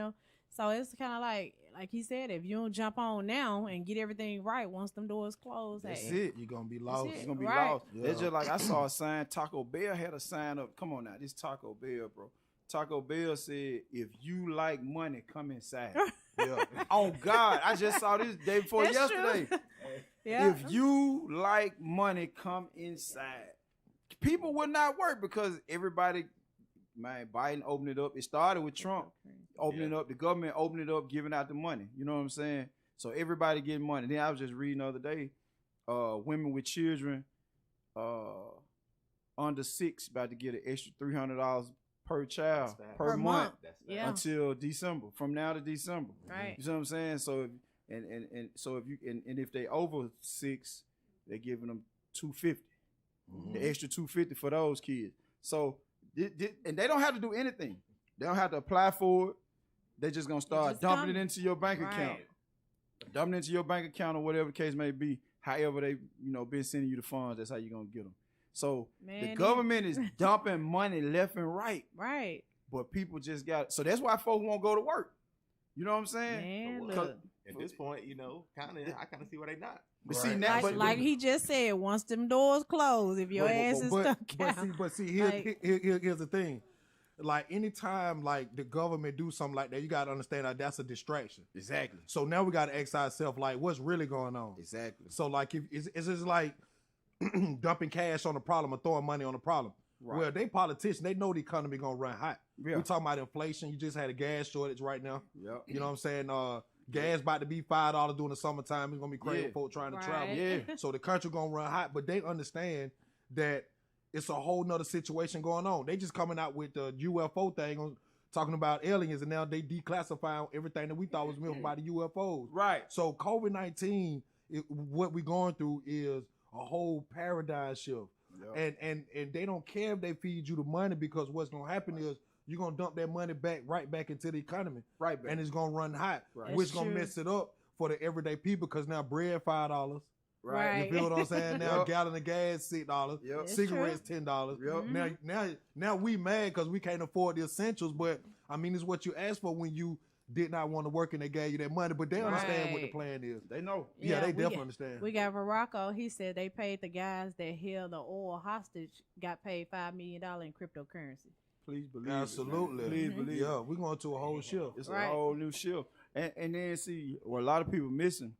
So it's kind of like he said, if you don't jump on now and get everything right once them doors close, That's hey, it. You're gonna be lost. it. You're gonna be Right. lost. Yeah. It's just like I saw a sign. Taco Bell had a sign up. Come on now, this Taco Bell, bro. Taco Bell said, "If you like money, come inside." Yeah. Oh God, I just saw this day before That's yesterday. true. Yeah. If you like money, come inside. People would not work because everybody, man, Biden opened it up. It started with Trump opening up, the government opening it up, giving out the money. You know what I'm saying? So everybody getting money. Then I was just reading the other day, women with children under 6 about to get an extra $300 per child per month Yeah. until December. From now to December. Right. You see what I'm saying? So if they over 6, they're giving them $250. The extra $250 for those kids. So and they don't have to do anything. They don't have to apply for it. They just gonna start just dumping come. it into your bank account. Right. Dumping it into your bank account or whatever the case may be. However they been sending you the funds, that's how you're gonna get them. So Man, the government is dumping money left and right. Right. But people just got so that's why folks won't go to work. You know what I'm saying? Man, Well, look. At this point, I kind of see why they not. But see Right. now, Like he just said, once them doors close, if your ass is stuck out. But see, Like- here's the thing. Like anytime like the government do something like that, you gotta understand that that's a distraction. exactly, So now we gotta ask ourselves like, what's really going on? exactly. So like, is it like dumping cash on a problem or throwing money on a problem? Right. Well, they politicians, they know the economy gonna run hot. Yeah. We're talking about inflation. You just had a gas shortage right now. Yep. You know what I'm saying? Gas about to be $5 during the summertime. It's gonna be crazy Yeah. for folk trying to Right. travel. Yeah. So the country gonna run hot, but they understand that it's a whole nother situation going on. They just coming out with the UFO thing on talking about aliens, and now they declassifying everything that we thought was meant by the UFOs. Right. So COVID-19, what we're going through is a whole paradigm shift. Yep. And they don't care if they feed you the money, because what's gonna happen is you're gonna dump that money right back into the economy. Right back. And it's gonna run hot. Right. Which That's gonna true. mess it up for the everyday people, because now bread $5. Right. You feel what I'm saying? Now a Yep. gallon of gas $6. Yep. That's Cigarettes $10. Yep. Now we mad because we can't afford the essentials, but I mean it's what you asked for when you did not want to work and they gave you that money. But they understand what the Right. plan is. They know. Yeah, they we definitely got- understand. We got Morocco. He said they paid the guys that held the oil hostage, got paid $5 million in cryptocurrency. Please believe Absolutely. it. Man. Please believe Yeah, we're going to a whole shift. It's Right. a whole new shift. And then see what a lot of people missing.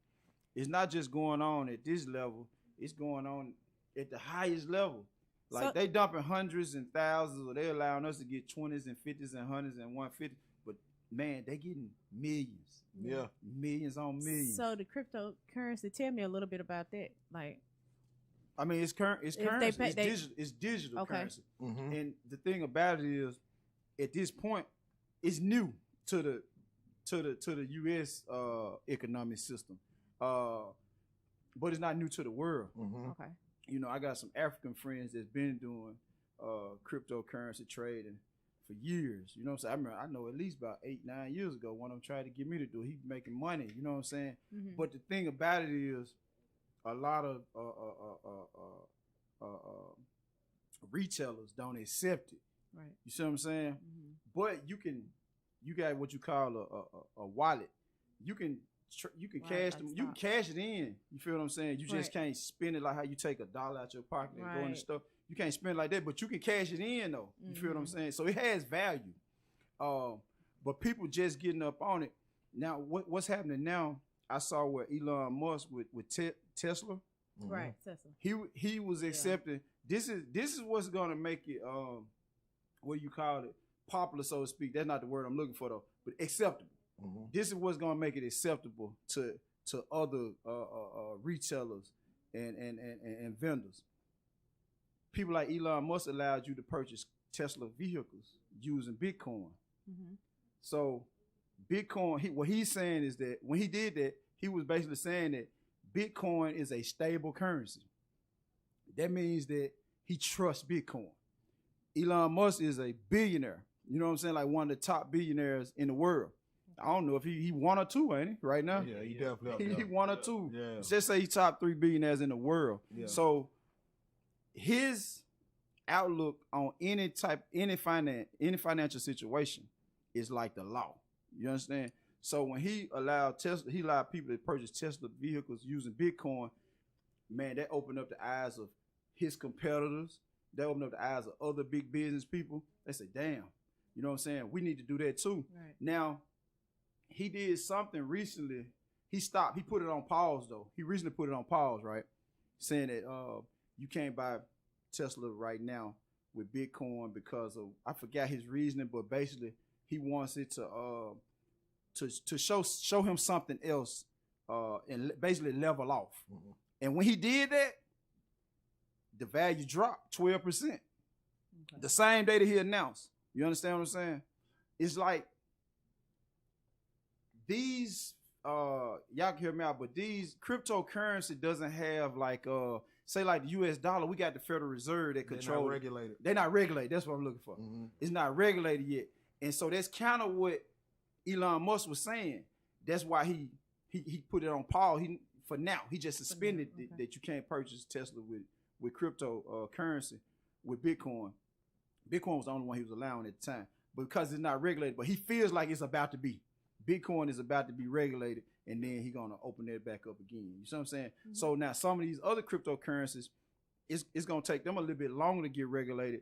It's not just going on at this level. It's going on at the highest level. Like So- they dumping hundreds and thousands, or they allowing us to get 20s and 50s and 100s and 150. But man, they getting millions. Yeah. Millions on millions. So the cryptocurrency, tell me a little bit about that. Like, I mean, it's currency. It's digital Okay. currency. Mm-hmm. And the thing about it is, at this point, it's new to the U.S. Economic system, but it's not new to the world. Mm-hmm. okay. You know, I got some African friends that's been doing cryptocurrency trading for years. You know what I'm saying? I know at least about 8-9 years ago, one of them tried to get me to do it. He making money. You know what I'm saying? Mhm. But the thing about it is, a lot of retailers don't accept it. Right. You see what I'm saying? Mhm. But you got what you call a wallet. You can Right, cash like them. You can stocks. cash it in. You feel what I'm saying? You just Right. can't spend it like how you take $1 out your pocket and go in the Right. store. You can't spend it like that, but you can cash it in though. You feel what I'm Mhm. saying? So it has value. But people just getting up on it. Now what's happening now? I saw where Elon Musk with Tesla. Mm-hmm. Right. Tesla. He was accepting. This is what's gonna make it what you call it, popular, so to speak. That's not the word I'm looking for though, but acceptable. Mm-hmm. This is what's gonna make it acceptable to other retailers and vendors. People like Elon Musk allowed you to purchase Tesla vehicles using Bitcoin. Mm-hmm. So Bitcoin, what he's saying is that when he did that, he was basically saying that Bitcoin is a stable currency. That means that he trusts Bitcoin. Elon Musk is a billionaire. You know what I'm saying? Like one of the top billionaires in the world. I don't know if he one or two, ain't he? Right now? Yeah, he definitely. He one or two. Yeah. Just say he top 3 billionaires in the world. Yeah. So his outlook on any financial situation is like the law. You understand? So when he allowed people to purchase Tesla vehicles using Bitcoin, man, that opened up the eyes of his competitors. That opened up the eyes of other big business people. They said, damn, you know what I'm saying? We need to do that too. Right. Now, he did something recently. He stopped. He put it on pause, though. He recently put it on pause, right? Saying that you can't buy Tesla right now with Bitcoin because of, I forgot his reasoning, but basically he wants it to show him something else and basically level off. Mm-hmm. And when he did that, the value dropped 12%. Okay. The same day that he announced. You understand what I'm saying? It's like these y'all can hear me out, but these cryptocurrency doesn't have like say like the US dollar. We got the Federal Reserve that control. They're not regulated. They're not regulated. That's what I'm looking for. Mm-hmm. It's not regulated yet. And so that's kind of what Elon Musk was saying. That's why he put it on pause. For now, he just suspended that you can't purchase Tesla with cryptocurrency with Bitcoin. Bitcoin was the only one he was allowing at the time, but because it's not regulated. But he feels like it's about to be. Bitcoin is about to be regulated, and then he's gonna open that back up again. You see what I'm saying? Mm-hmm. So now some of these other cryptocurrencies, it's gonna take them a little bit longer to get regulated.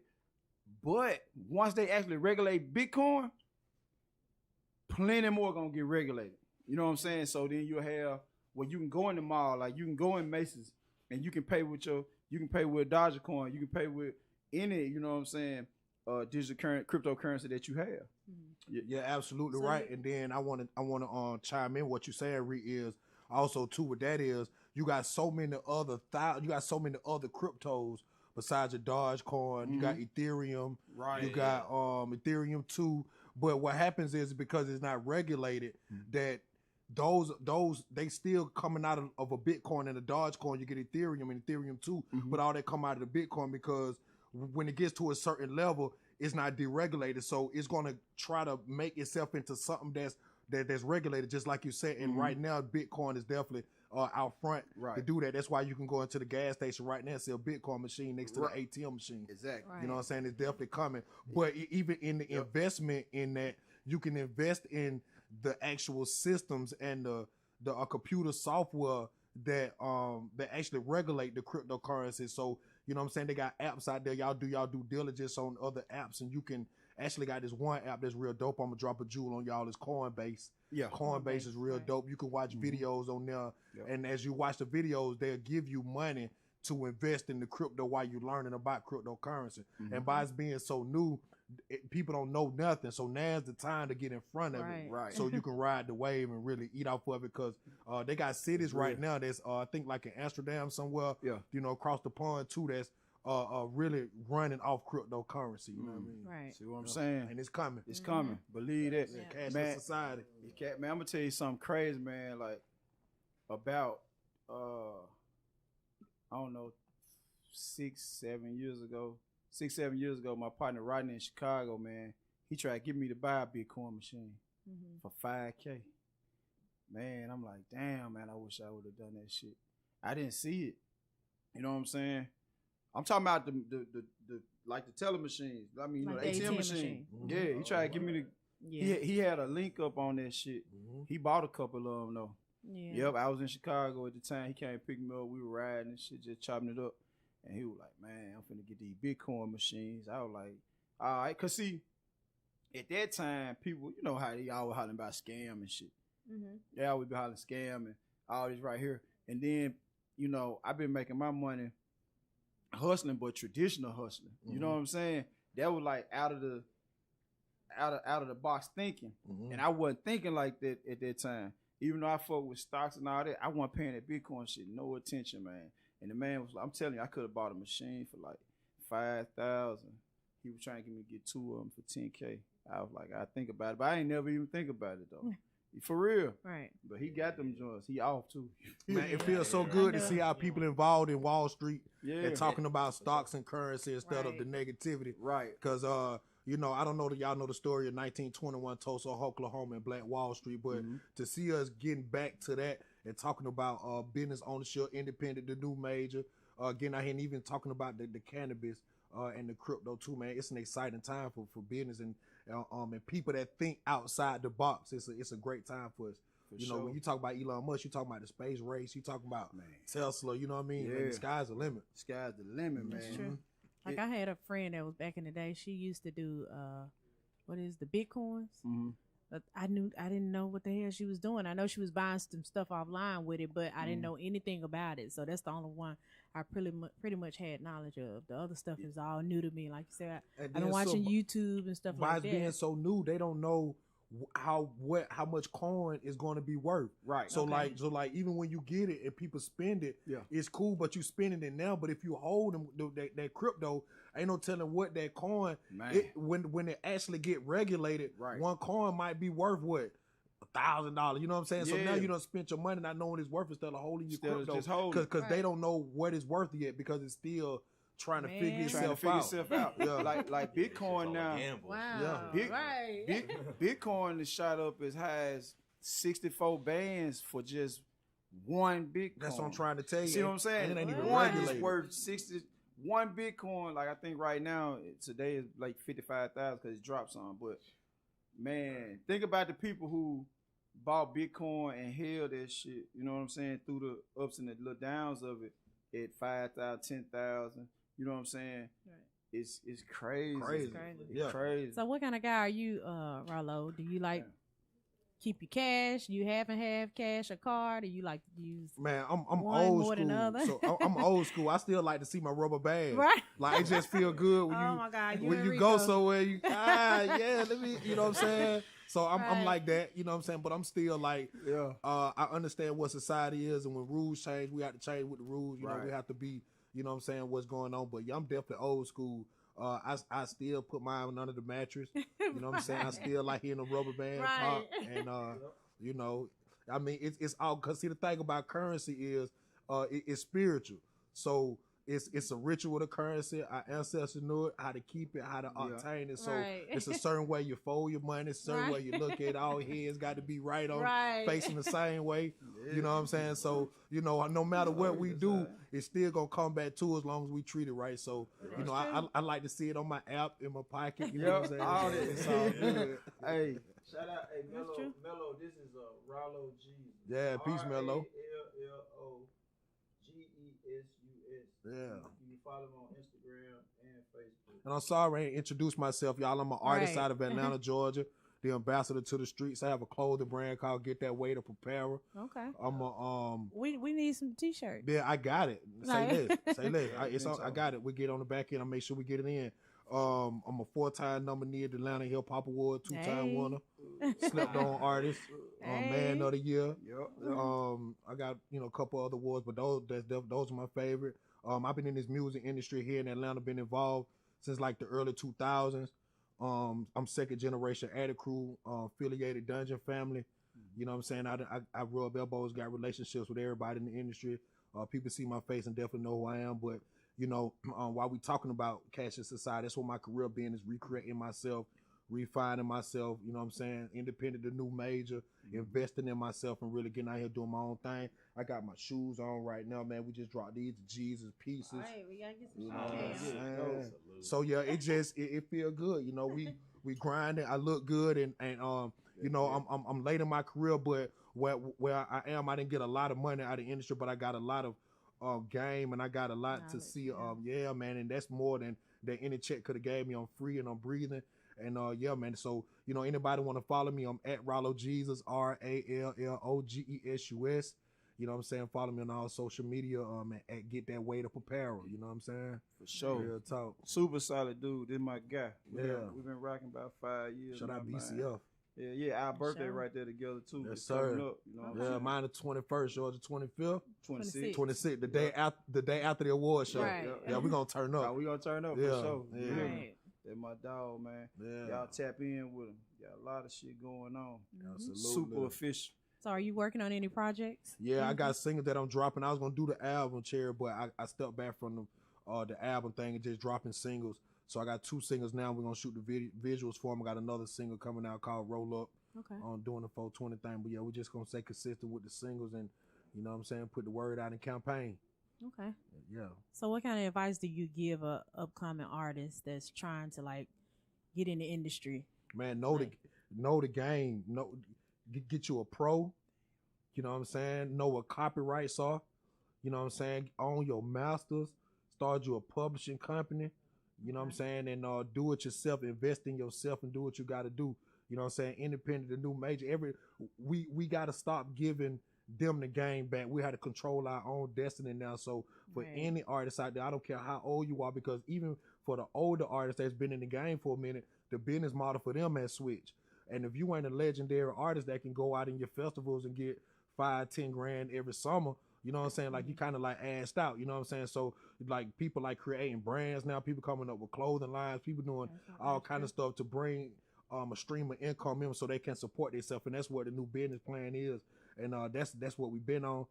But once they actually regulate Bitcoin, plenty more gonna get regulated. You know what I'm saying? So then you'll have where you can go in the mall, like you can go in Macy's, and you can pay with Dogecoin, you can pay with any, you know what I'm saying, digital cryptocurrency that you have. Mm-hmm. Yeah, absolutely so, right. And then I want to chime in. What you saying, Reed, is also too. What that is, you got so many other cryptos besides your Dogecoin. Mm-hmm. You got Ethereum, right? You got Ethereum too. But what happens is because it's not regulated, that those they still coming out of a Bitcoin and a Dogecoin. You get Ethereum and Ethereum too, but all that come out of the Bitcoin because when it gets to a certain level, it's not deregulated. So it's going to try to make itself into something that's regulated, just like you said. And right now, Bitcoin is definitely out front to do that. That's why you can go into the gas station right now and see a Bitcoin machine next to the ATM machine. Exactly. Right. You know what I'm saying? It's definitely coming. But even in the investment in that, you can invest in the actual systems and the computer software that actually regulate the cryptocurrency. So you know what I'm saying? They got apps out there. Y'all do y'all due diligence on other apps, and you can actually got this one app that's real dope. I'm gonna drop a jewel on y'all. It's Coinbase. Yeah, Coinbase is real dope. You can watch videos on there, and as you watch the videos, they'll give you money to invest in the crypto while you're learning about cryptocurrency. And by it being so new, people don't know nothing. So now's the time to get in front of it, so you can ride the wave and really eat off of it. Because they got cities right now that's I think like in Amsterdam somewhere, you know, across the pond too, that's really running off cryptocurrency. You know what I mean? Right. See what I'm saying? And it's coming. It's coming. Believe that. Cashless Society. Man, I'm gonna tell you something crazy, man. Like about I don't know, 6-7 years ago, my partner Rodney in Chicago, man, he tried to get me to buy a Bitcoin machine for $5K. Man, I'm like, damn, man, I wish I would have done that shit. I didn't see it. You know what I'm saying? I'm talking about the like the teller machines. I mean, like the ATM machine. Yeah, he tried to give me he had a link up on that shit. He bought a couple of them though. Yeah. Yep, I was in Chicago at the time. He came and picked me up. We were riding and shit, just chopping it up. And he was like, man, I'm finna get these Bitcoin machines. I was like, all right. Because, see, at that time, people, you know how they always hollering about scam and shit. They always be hollering scam and all this right here. And then, you know, I've been making my money hustling, but traditional hustling. You know what I'm saying? That was like out of the box thinking. And I wasn't thinking like that at that time. Even though I fuck with stocks and all that, I wasn't paying that Bitcoin shit no attention, man. And the man was like, I'm telling you, I could have bought a machine for like $5,000. He was trying to get 2 of them for $10K. I was like, I think about it, but I ain't never even think about it though. For real. Right. But he got them joints. He off too. Man, it feels so good to see how people involved in Wall Street and talking about stocks and currency instead of the negativity. Right. Because, you know, I don't know that y'all know the story of 1921 Tulsa, Oklahoma, and Black Wall Street, but to see us getting back to that and talking about business ownership, independent, the new major, again, I ain't even talking about the cannabis and the crypto too, man. It's an exciting time for business and people that think outside the box. It's a great time for us. You know, when you talk about Elon Musk, you talk about the space race, you talk about Tesla, you know what I mean? Yeah. The sky's the limit. Sky's the limit, man. That's true. Like I had a friend that was back in the day, she used to do the Bitcoins. But I didn't know what the hell she was doing. I know she was buying some stuff offline with it, but I didn't know anything about it. So that's the only one I pretty much had knowledge of. The other stuff is all new to me. Like you said, I've been watching YouTube and stuff like that. By being so new, they don't know how much coin is going to be worth. Right. So like even when you get it and people spend it, it's cool, but you spending it now. But if you hold them that crypto, ain't no telling what that coin when it actually get regulated, one coin might be worth what? $1,000. You know what I'm saying? So now you don't spend your money not knowing it's worth instead of holding your crypto. Because they don't know what it's worth yet because it's still trying to figure itself out. Like Bitcoin now. Wow. Bitcoin is shot up as high as 64 bands for just one Bitcoin. That's what I'm trying to tell you. See what I'm saying? And it ain't even one regulated. is worth 61 Bitcoin. Like I think right now today is like 55,000 because it dropped some. But man, think about the people who bought Bitcoin and held that shit. You know what I'm saying? Through the ups and the little downs of it at 5,000, 10,000. You know what I'm saying? Right. It's crazy. It's crazy. So what kind of guy are you, Rollo? Do you like keep your cash? You half and half cash or card? Or you like to use I'm one old more school. than other? So I'm old school. I still like to see my rubber band. Right. Like it just feel good when oh my God, when you go somewhere. You let me. You know what I'm saying? So I'm like that. You know what I'm saying? But I'm still like I understand what society is, and when rules change, we have to change with the rules. You know, we have to be. You know what I'm saying? What's going on? But I'm definitely old school. I still put mine under the mattress. You know what I'm saying? I still like hearing the rubber band pop. And, you know, I mean, it's all, because see, the thing about currency is it's spiritual. So it's a ritual of currency. Our ancestors knew it, how to keep it, how to obtain it. So it's a certain way you fold your money, a certain way you look at it. All heads got to be right on, facing the same way. You know what I'm saying? So, you know, no matter what we do, it's still going to come back to us as long as we treat it right. So, you know, I like to see it on my app, in my pocket. You know what I'm saying? It's all good. Hey, shout out, Mello, this is Rollo G. Yeah, peace, Mello. Yeah. You can follow him on Instagram and Facebook. And I'm sorry I ain't introduced myself, y'all. I'm an artist out of Atlanta, Georgia, the ambassador to the streets. I have a clothing brand called Get That Way to Preparer. Okay. I'm a we need some t-shirts. Yeah, I got it. Say less. I got it. We get on the back end. I make sure we get it in. I'm a 4-time nominee at the Atlanta Hip Hop Award, 2-time winner, slept on artist, man of the year. I got a couple other awards, but those are my favorite. I've been in this music industry here in Atlanta, been involved since like the early 2000s. I'm second generation Addict Crew, affiliated Dungeon family. You know what I'm saying? I rub elbows, got relationships with everybody in the industry. People see my face and definitely know who I am. But, you know, while we talking about Cashless Society, that's what my career been, is recreating myself, refining myself, you know what I'm saying? Independent, the new major, investing in myself and really getting out here doing my own thing. I got my shoes on right now, man. We just dropped these Jesus pieces. All right, we gotta get some you know what I'm saying? So yeah, it feel good. You know, we grinding. I look good and you know, I'm late in my career, but where I am, I didn't get a lot of money out of the industry, but I got a lot of game and I got a lot to see. Yeah, man, and that's more than any check could have gave me. I'm free and I'm breathing. And yeah, man. So, you know, anybody want to follow me? I'm at Rollo Jesus, RALLOGESUS. You know what I'm saying? Follow me on all social media. At Get That Way to Prepare. You know what I'm saying? For sure. Real talk. Super solid dude. This my guy. We've been rocking about 5 years. Shout out BCF. Yeah. Our birthday right there together too. Yes, sir. Up, you know mine the 21st, yours the 25th. 26th. The day after the award show. Right. Yeah, we're gonna turn up. We gonna turn up for sure. Yeah. Right. That's my dog, man. Yeah. Y'all tap in with him. Got a lot of shit going on. Absolutely. Super official. So are you working on any projects? Yeah, I got singles that I'm dropping. I was gonna do the album, Cherry, but I stepped back from the album thing and just dropping singles. So I got 2 singles now. We're gonna shoot the visuals for them. I got another single coming out called Rollo. Okay. Doing the 420 thing. But yeah, we're just gonna stay consistent with the singles and you know what I'm saying, put the word out in campaign. Okay. Yeah. So what kind of advice do you give a upcoming artist that's trying to like get in the industry? Man, know the game. Get you a pro. You know what I'm saying? Know what copyrights are. You know what I'm saying? Own your masters. Start you a publishing company. You know what I'm saying? And do it yourself. Invest in yourself and do what you got to do. You know what I'm saying? Independent, the new major. We got to stop giving them the game back. We have to control our own destiny now. So for any artist out there, I don't care how old you are, because even for the older artists that's been in the game for a minute, the business model for them has switched. And if you ain't a legendary artist that can go out in your festivals and get 5-10 grand every summer, you know what I'm saying? Like you kind of like assed out, you know what I'm saying? So like people like creating brands now, people coming up with clothing lines, people doing all kind of stuff to bring a stream of income in so they can support themselves. And that's what the new business plan is. And that's what we've been on,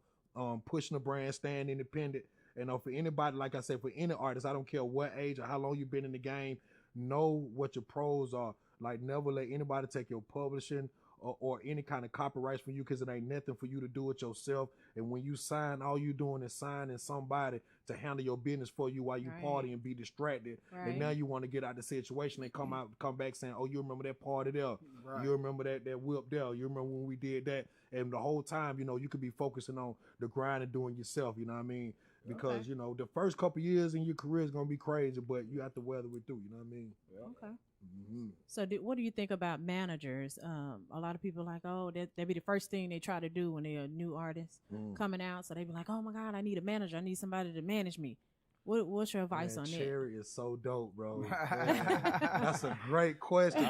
pushing the brand, staying independent. And for anybody, like I said, for any artist, I don't care what age or how long you've been in the game, know what your pros are. Like never let anybody take your publishing or any kind of copyrights from you, because it ain't nothing for you to do it yourself. And when you sign, all you doing is signing somebody to handle your business for you while you party and be distracted. And now you want to get out the situation and come back saying, oh, you remember that party there? You remember that whip there? You remember when we did that? And the whole time, you know, you could be focusing on the grind and doing yourself, you know what I mean? Because, you know, the first couple years in your career is going to be crazy, but you have to weather it through, you know what I mean? Okay. Mm-hmm. So what do you think about managers? A lot of people are like, oh, that be the first thing they try to do when they're a new artist coming out. So they be like, oh my God, I need a manager. I need somebody to manage me. What's your advice on that? Cherry is so dope, bro. That's a great question.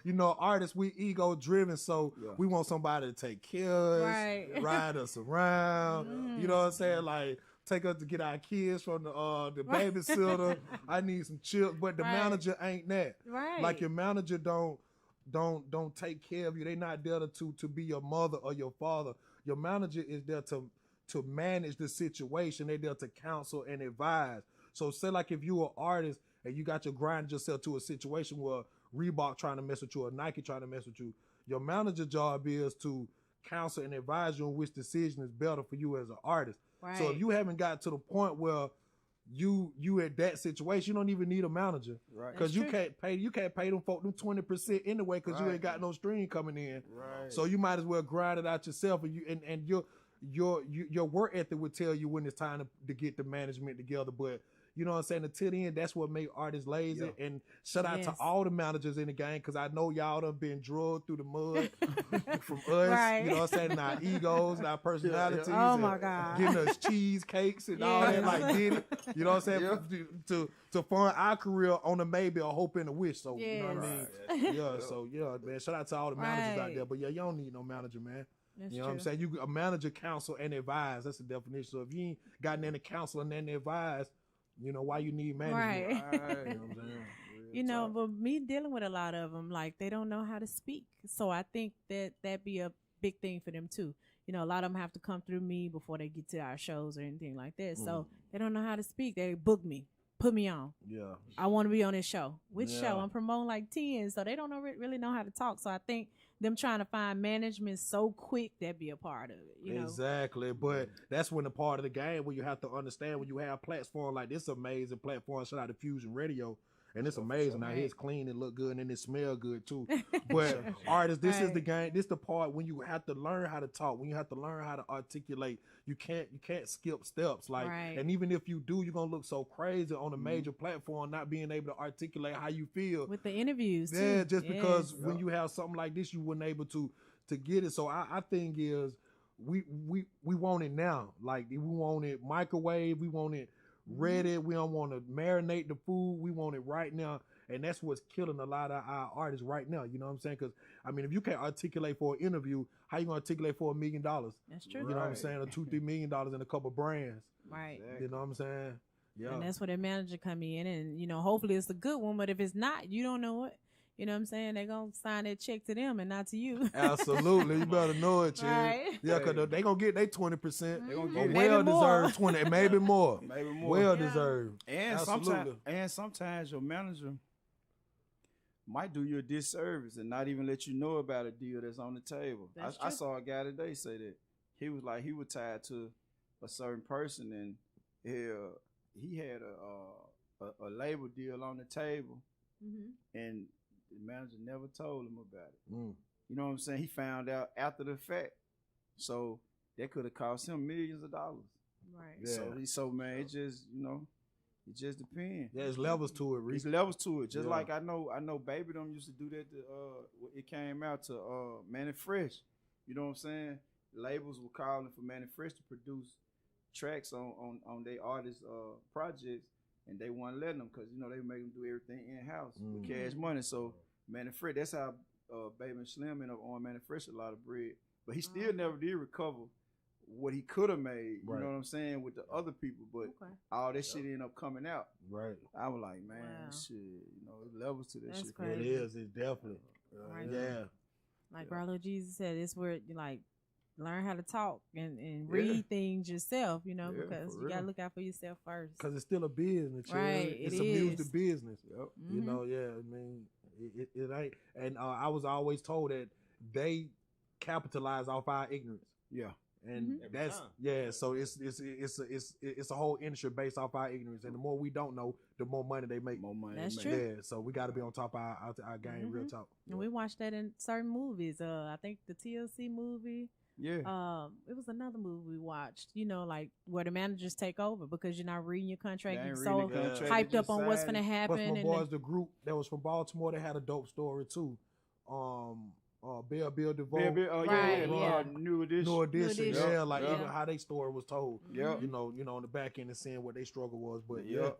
You know, artists, we ego driven, so we want somebody to take care of us, ride us around. You know what I'm saying? Like, take us to get our kids from the babysitter. I need some chips, but the manager ain't that. Like your manager don't take care of you. They not there to be your mother or your father. Your manager is there to manage the situation. They there to counsel and advise. So say like if you an artist and you got your grind yourself to a situation where Reebok trying to mess with you or Nike trying to mess with you, your manager job is to counsel and advise you on which decision is better for you as an artist. So if you haven't got to the point where you at that situation, you don't even need a manager, because you can't pay them folk them 20% anyway, because you ain't got no stream coming in. So you might as well grind it out yourself, and your work ethic would tell you when it's time to get the management together. But you know what I'm saying? Until the end, that's what make artists lazy. And shout out to all the managers in the game, because I know y'all done been drugged through the mud from us. You know what I'm saying? And our egos and our personalities. Oh my God. Getting us cheesecakes and all that, like did it. You know what I'm saying? To fund our career on a maybe, a hope and a wish. So you know what I mean? So man, shout out to all the managers out there. But you don't need no manager, man. You know what I'm saying? A manager, counsel, and advise. That's the definition. So if you ain't got nothing to counsel and nothing to advise, you know why you need management. You know what I'm saying? You know, but me dealing with a lot of them, like they don't know how to speak. So I think that be a big thing for them too. You know, a lot of them have to come through me before they get to our shows or anything like that. So they don't know how to speak. They book me, put me on. I want to be on this show. Which show? I'm promoting like 10, so they don't really know how to talk. So I think them trying to find management so quick, that'd be a part of it. You know? Exactly. But that's when the part of the game where you have to understand, when you have platform like this amazing platform, shout out to Fusion Radio. And it's amazing. Now it's clean and look good and it smell good too. But artists, this is the game. This the part when you have to learn how to talk, when you have to learn how to articulate. You can't skip steps. Like, and even if you do, you're gonna look so crazy on a major platform, not being able to articulate how you feel. With the interviews too. Yeah, just because when you have something like this, you weren't able to get it. So I think is we want it now. Like we want it microwave, we want it ready. We don't want to marinate the food. We want it right now. And that's what's killing a lot of our artists right now. You know what I'm saying? Because, I mean, if you can't articulate for an interview, how you going to articulate for $1 million? That's true. You know what I'm saying? Or $2-3 million in a couple brands. Right. You know what I'm saying? Yeah. And that's where the manager come in. And, you know, hopefully it's a good one. But if it's not, you don't know what. you know what I'm saying? They gonna sign that check to them and not to you. Absolutely, you better know it, Chad. Right. Yeah, because they gonna get their 20%. They gonna Or get it. Maybe well more. deserved 20, maybe more. Maybe more. Well Yeah. deserved. And Absolutely. sometimes your manager might do you a disservice and not even let you know about a deal that's on the table. That's I true. saw a guy today say that he was tied to a certain person, and he had a label deal on the table, and the manager never told him about it. You know what I'm saying? He found out after the fact, so that could have cost him millions of dollars. Right. Yeah. So man, it just it just depends. There's levels to it, Reese. There's levels to it. Just Yeah. like I know Baby them used to do that to it came out to Manny Fresh. You know what I'm saying? Labels were calling for Manny Fresh to produce tracks on their artists projects, and they weren't letting them because they make them do everything in house with cash money. So Manny Fresh, that's how Baby and Slim ended up on Manny Fresh a lot of bread, but he still never did recover what he could have made. You know what I'm saying, with the other people, but all that shit ended up coming out. Right. I was like, man, Wow. shit, there's levels to that That's shit. crazy. It is. It's definitely. Right. Yeah. Like Rollo Jesus said, it's where you like learn how to talk and read things yourself, because for you gotta real. look out for yourself first. Because it's still a business, Chad. Right, It's it a music is. business. Yep. You know, yeah. I mean, it ain't. And I was always told that they capitalize off our ignorance. Yeah. And that's so it's a whole industry based off our ignorance, and the more we don't know, the more money they make. More money. That's they true. make. Yeah, so we got to be on top of our game, real talk. And we watched that in certain movies. I think the TLC movie. Yeah. It was another movie we watched. Like where the managers take over because you're not reading your contract. They You're ain't so reading the contract, hyped they up on what's just gonna sign it. happen. But my and boys, the group that was from Baltimore, they had a dope story too. Bill DeVoe, Right, yeah. New Edition. New Edition, Edition. yeah, like Yeah. even how they story was told. Yeah. You know, on the back end and seeing what they struggle was, but Yeah.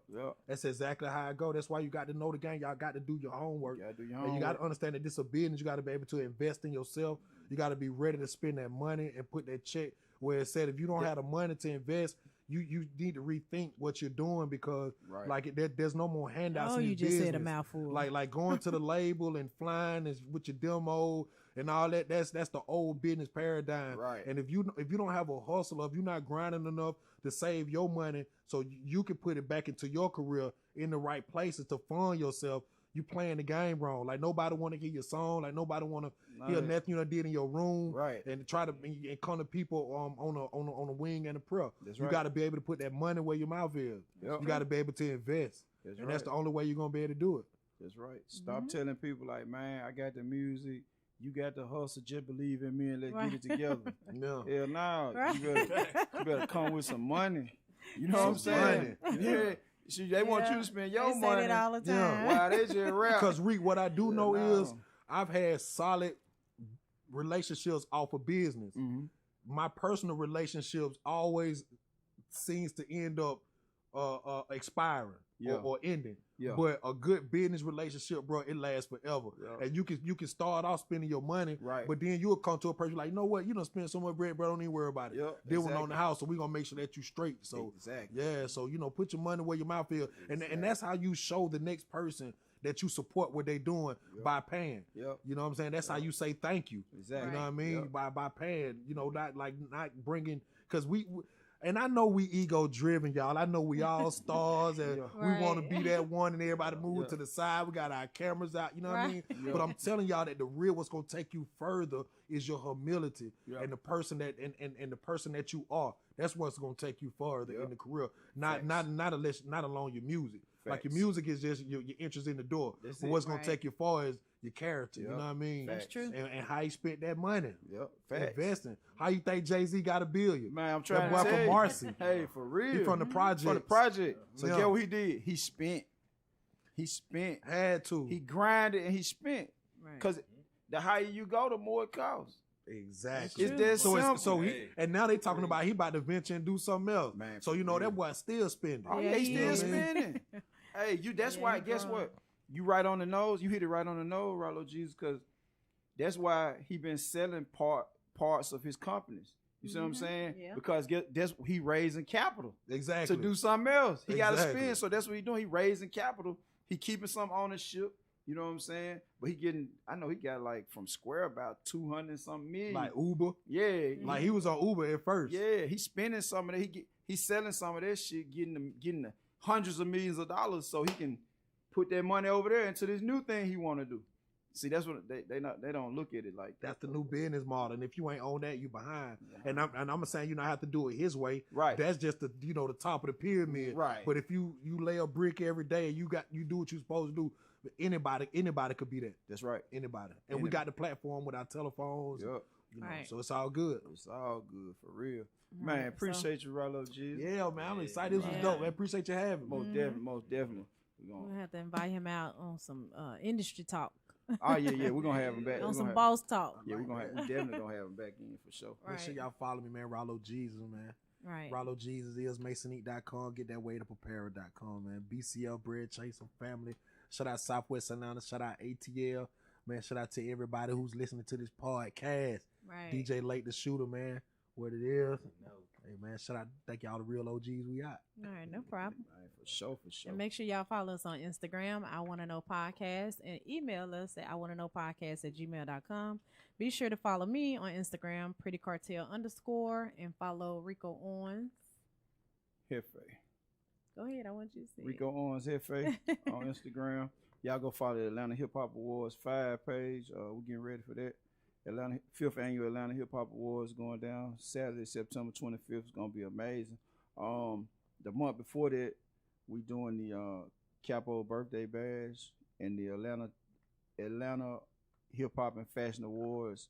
that's exactly how it go. That's why you got to know the game. Y'all got to do your homework. You gotta do your And you got homework. to understand that this is a business. You got to be able to invest in yourself. You got to be ready to spend that money and put that check where it said if you don't have the money to invest, you need to rethink what you're doing because Right. like there's no more handouts. Oh, in you this just said a business. mouthful. Like going to the label and flying is with your demo and all that. That's the old business paradigm. Right. And if you don't have a hustle, if you're not grinding enough to save your money so you can put it back into your career in the right places to fund yourself, you playing the game wrong. Like nobody want to hear your song. Like nobody want to hear nothing you done did in your room. Right. And try to and come to people on a wing and a prayer. That's You right. got to be able to put that money where your mouth is. Yep. You got to be able to invest. That's and right. that's the only way you're gonna be able to do it. That's right. Stop telling people like, man, I got the music. You got the hustle. Just believe in me and let's get it together. Yeah. Hell no. Right. You better come with some money. You know what I'm Some saying? Yeah. See, they want you to spend your they money. say that all the Yeah. time. Why they just rap? Because Reek, what I do Yeah, know no. is I've had solid relationships off of business. Mhm. My personal relationships always seems to end up expiring Yeah. or ending. Yeah. But a good business relationship, bro, it lasts forever. Yeah. And you can start off spending your money, Right. but then you'll come to a person like, you know what, you done spend so much bread, bro, don't even worry about it. Yep, Then on exactly. the house, so we gonna make sure that you straight. So Exactly. yeah, so put your money where your mouth is, and that's how you show the next person that you support what they doing by paying. Yep. You know what I'm saying? That's how you say thank you. Exactly. You know what I mean? Yep. By paying. Not bringing because and I know we ego driven, y'all. I know we all stars and we want to be that one and everybody move to the side. We got our cameras out, you know what I mean? But I'm telling y'all that the real what's gonna take you further is your humility and the person that and the person that you are. That's what's gonna take you further in the career. Not alone your music. Like your music is just your interest in the door. That's but it. what's gonna take you far is your character. You know what I mean? That's true. And how you spent that money. Yep. Facts. Investing. How you think Jay-Z got $1 billion? Man, I'm trying That to boy tell from you. Marcy. Hey, for real. He from the project. From the project. So Yeah. get what he did? He spent. Had to. He grinded and he spent. Right. Because the higher you go, the more it costs. Exactly. It's that simple. And now they talking about he about to venture and do something else. Man, so you know that boy still spending. Oh, Yeah, yeah, he he still is. spending. Hey, that's why, he guess growing. what? You right on the nose. You hit it right on the nose, Rollo Jesus, because that's why he been selling parts of his companies. You see what I'm saying? Yeah. Because he raising capital Exactly. to do something else. He got to Exactly. spend, so that's what he doing. He raising capital. He keeping some ownership. You know what I'm saying? But I know he got like from Square about 200 something million. Like Uber. Yeah. Like he was on Uber at first. Yeah, he's spending some of that. He's selling some of that shit, getting the hundreds of millions of dollars so he can put that money over there into this new thing he want to do. See, that's what they don't look at it like that. That's the new business model, and if you ain't on that, you behind. And I'm saying you don't have to do it his way. Right. That's just the the top of the pyramid. Right. But if you lay a brick every day and you do what you're supposed to do, anybody could be that. That's right. Anybody. And we got the platform with our telephones. Yep. Right. So it's all good. It's all good for real. Right, Man, appreciate you, Rollo G. Yeah, man, I'm excited. This was dope, man. Appreciate you having me. Most definitely. We'll have to invite him out on some industry talk. Oh yeah, we're gonna have him back. On some boss talk. Yeah, we definitely gonna have him back in for sure. Make sure y'all follow me, man. Rollo Jesus, man. Right. Rollo Jesus is masoneat.com. Get that way to prepare.com, man. BCL Bread, Chase some family. Shout out Southwest Atlanta. Shout out ATL. Man, shout out to everybody who's listening to this podcast. Right. DJ Late the Shooter, man. What it is. Hey, man, shout out. Thank y'all the real OGs we got. All right, no problem. All right, for sure. And make sure y'all follow us on Instagram, I Wanna Know Podcast, and email us at iwannaknowpodcast@gmail.com. Be sure to follow me on Instagram, prettycartel_, and follow Rico Owens. Hefe. Go ahead, I want you to see. Rico Owens Hefe on Instagram. Y'all go follow the Atlanta Hip Hop Awards 5 page. We're getting ready for that. 5th annual Atlanta Hip Hop Awards going down Saturday, September 25th. It's gonna be amazing. The month before that, we doing the Capo birthday bash and the Atlanta Hip Hop and Fashion Awards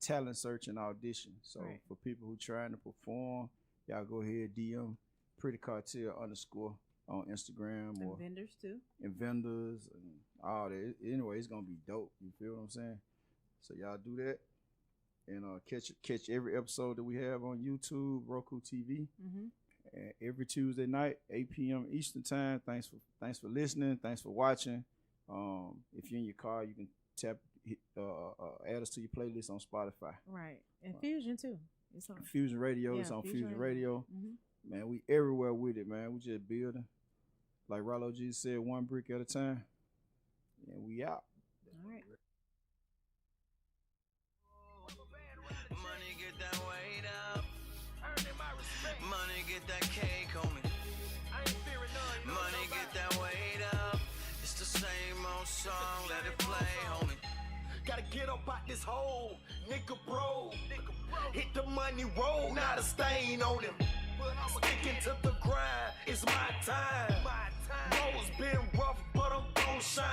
talent search and audition. So for people who trying to perform, y'all go ahead DM Pretty Cartel _ on Instagram and vendors too. And vendors and all that. Anyway, it's gonna be dope. You feel what I'm saying? So y'all do that, and catch every episode that we have on YouTube, Roku TV, and every Tuesday night, 8 p.m. Eastern time. Thanks for listening. Thanks for watching. If you're in your car, you can add us to your playlist on Spotify. Right, and Fusion too. It's on Fusion Radio. It's on Fusion Radio. Man, we everywhere with it, man. We just building. Like Rollo G said, one brick at a time, and we out. All right. Money get that weight up. Money get that cake on me. I ain't fearing none. Money get that weight up. It's the same old song, let it play, homie. Gotta get up out this hole, nigga bro. Hit the money roll, not a stain on him. Sticking to the grind, it's my time. Road's been rough, but I'm gon' shine.